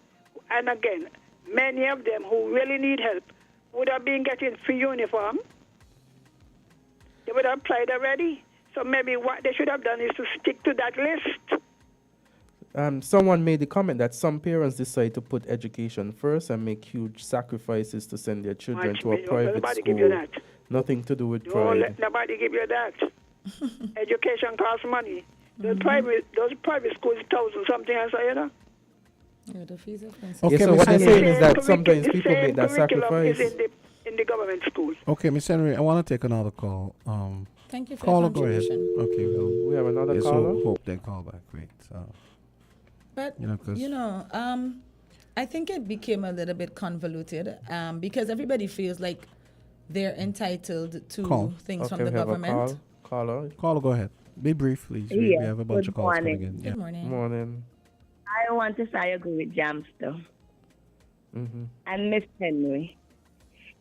and again, many of them who really need help would have been getting free uniform, they would have applied already. So maybe what they should have done is to stick to that list. Someone made the comment that some parents decide to put education first and make huge sacrifices to send their children to a private nobody give you school. that. Nothing to do with Don't pride. let nobody give you that. Education costs money. Those private schools, thousand something else, Yeah, the fees are expensive. Okay, Yeah, so Miss what I'm Henry. saying is that The sometimes same people make that curriculum is sacrifice. in the government schools. Okay, Miss Henry, I want to take another call. Thank you for caller, your go ahead. contribution. Okay, well, We have another yeah, caller? So hope they call back. Great. But, 'cause- I think it became a little bit convoluted because everybody feels like they're entitled to Call. things from Okay, the we have a government. Caller. Caller, go ahead. Be brief, please. We Yeah, have a bunch good of calls morning. coming in. Yeah. Good morning. Morning. I want to say I agree with Jamster Mm-hmm. and Miss Henry.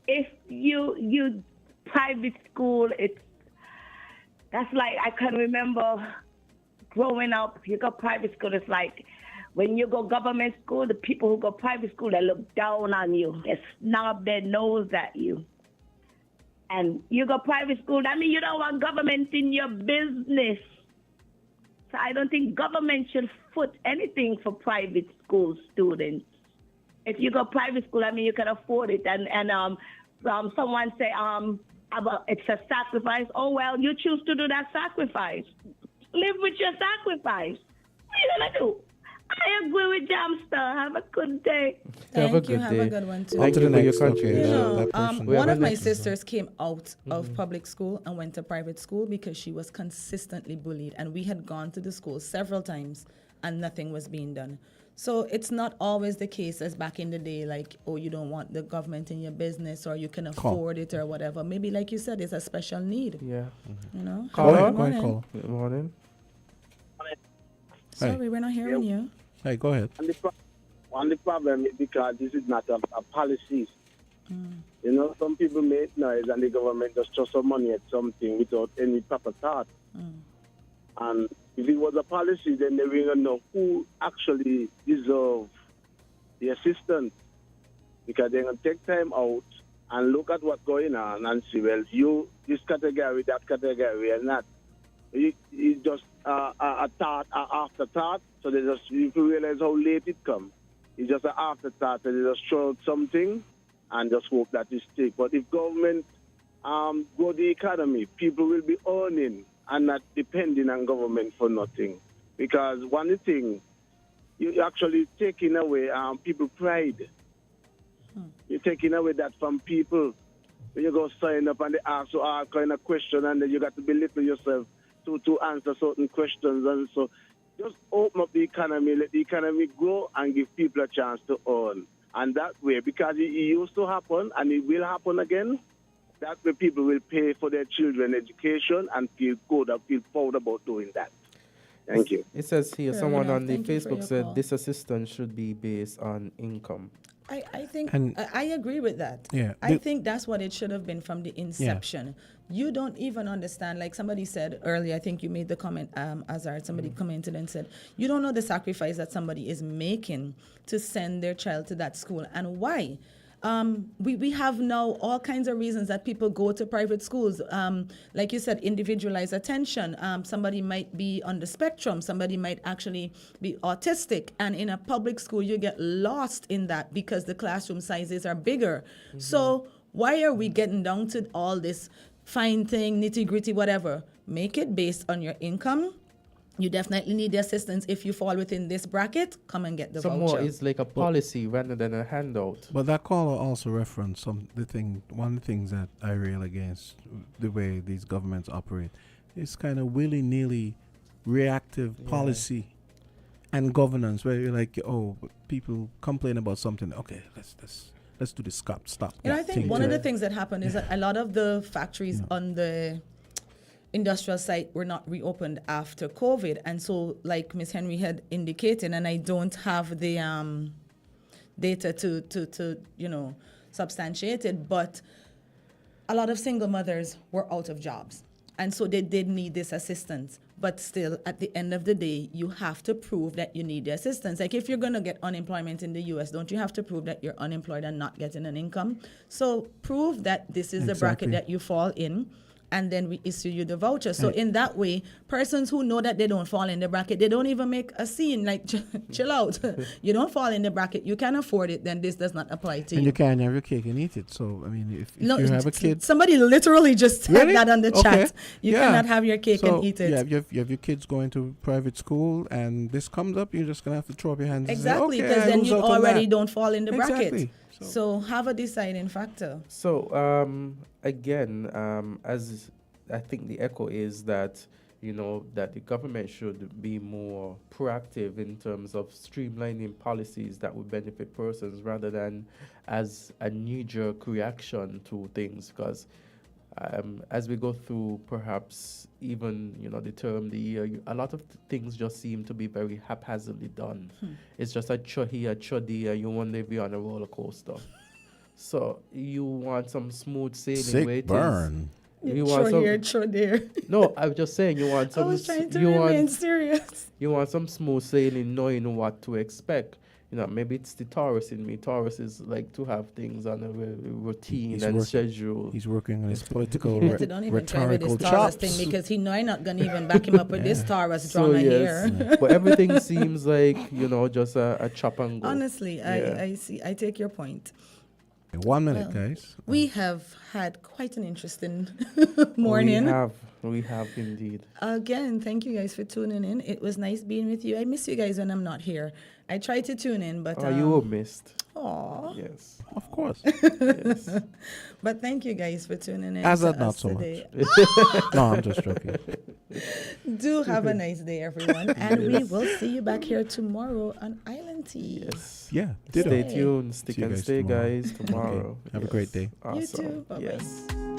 If you private school, that's like I can remember growing up. You go private school, it's like when you go government school, the people who go private school, they look down on you. They snub their nose at you. And you go private school, that means you don't want government in your business. So I don't think government should foot anything for private school students. If you go private school, I mean you can afford it. And someone say about it's a sacrifice. Oh well, you choose to do that sacrifice. Live with your sacrifice. What are you gonna do? I agree with Jamster. Have a good day. Thank you. Have a good one too. Thank On to you the for your next, okay, contribution. that person. One of my next. sisters came out of public school and went to private school because she was consistently bullied, and we had gone to the school several times and nothing was being done. So it's not always the case as back in the day, like, oh, you don't want the government in your business, or you can afford it, or whatever. Maybe, like you said, it's a special need. Yeah. You know? Caller? Good morning. Good morning. Sorry, we're not hearing you. Hey, go ahead. And the problem is because this is not a policy. You know, some people make noise and the government just throw some money at something without any proper thought. And if it was a policy, then they will know who actually deserve the assistance. Because they're going to take time out and look at what's going on and see, well, you, this category, that category, and that. It's just a thought, an afterthought. So they just, you realize how late it comes. It's just an afterthought, and they just throw out something and just hope that it sticks. But if government grow the economy, people will be earning and not depending on government for nothing. Because one thing, you're actually taking away people's pride. You're taking away that from people. When you go sign up and they ask you all kind of question, and then you got to belittle yourself to answer certain questions. And so just open up the economy, let the economy grow, and give people a chance to earn. And that way, because it used to happen and it will happen again, that way people will pay for their children education and feel good and feel proud about doing that. Thank you. It says here, Fair someone enough. on the Thank you for Facebook your said call. this assistance should be based on income. I think And- I agree with that. Yeah. I think that's what it should have been from the inception. You don't even understand, like somebody said earlier, I think you made the comment, Azard, somebody commented and said, you don't know the sacrifice that somebody is making to send their child to that school and why. We have now all kinds of reasons that people go to private schools. Like you said, individualized attention. Somebody might be on the spectrum. Somebody might actually be autistic. And in a public school, you get lost in that because the classroom sizes are bigger. So why are we getting down to all this fine thing, nitty gritty, whatever? Make it based on your income. You definitely need the assistance. If you fall within this bracket, come and get the Some voucher. more is like a policy rather than a handout. But that caller also referenced one of the things that I rail against the way these governments operate. It's kind of willy-nilly reactive policy and governance where you're like, oh, people complain about something. Okay, let's do this. Stop. You know, I think one of the things that happened is that a lot of the factories on the industrial site were not reopened after COVID. And so, like Ms. Henry had indicated, and I don't have the data to substantiate it, but a lot of single mothers were out of jobs. And so they did need this assistance. But still, at the end of the day, you have to prove that you need the assistance. Like if you're going to get unemployment in the U.S., don't you have to prove that you're unemployed and not getting an income? So prove that this is the bracket that you fall in, and then we issue you the voucher. So in that way, persons who know that they don't fall in the bracket, they don't even make a scene, like chill out. You don't fall in the bracket, you can afford it, then this does not apply to you. And you can't have your cake and eat it. So, I mean, if you have a kid... Somebody literally just said that on the chat. You cannot have your cake and eat it. Yeah, you have your kids going to private school and this comes up, you're just going to have to throw up your hands Exactly, and say, because then you already don't fall in the bracket. Exactly. So have a deciding factor. So again, as I think the echo is that, that the government should be more proactive in terms of streamlining policies that would benefit persons rather than as a knee-jerk reaction to things. Because as we go through perhaps even, the term, the year, a lot of things just seem to be very haphazardly done. It's just a cho here, cho there, you want to be on a roller coaster. So you want some smooth sailing. Sick burn. You want Cho here, cho there. No, I'm just saying you want some. I was trying to remain serious. You want some smooth sailing, knowing what to expect. Maybe it's the Taurus in me. Taurus is like to have things on a routine schedule. He's working on his political Don't even try with this rhetorical Taurus chops. thing because he know I'm not gonna even back him up with this Taurus drama here. But everything seems like just a chop and go. Honestly, I see. I take your point. 1 minute, guys. We have had quite an interesting morning. We have. We have indeed. Again, thank you guys for tuning in. It was nice being with you. I miss you guys when I'm not here. I try to tune in, but you were missed. Aw. Yes. Of course. Yes. But thank you guys for tuning in. Azard, to not us so much. today. No, I'm just joking. Do have a nice day, everyone. And we will see you back here tomorrow on Island Tea. Yes. Yeah. Stay ditto. tuned. Stick See you and guys stay, tomorrow. guys, tomorrow. Okay. Have a great day. Awesome. You too. Bye-bye. Yes.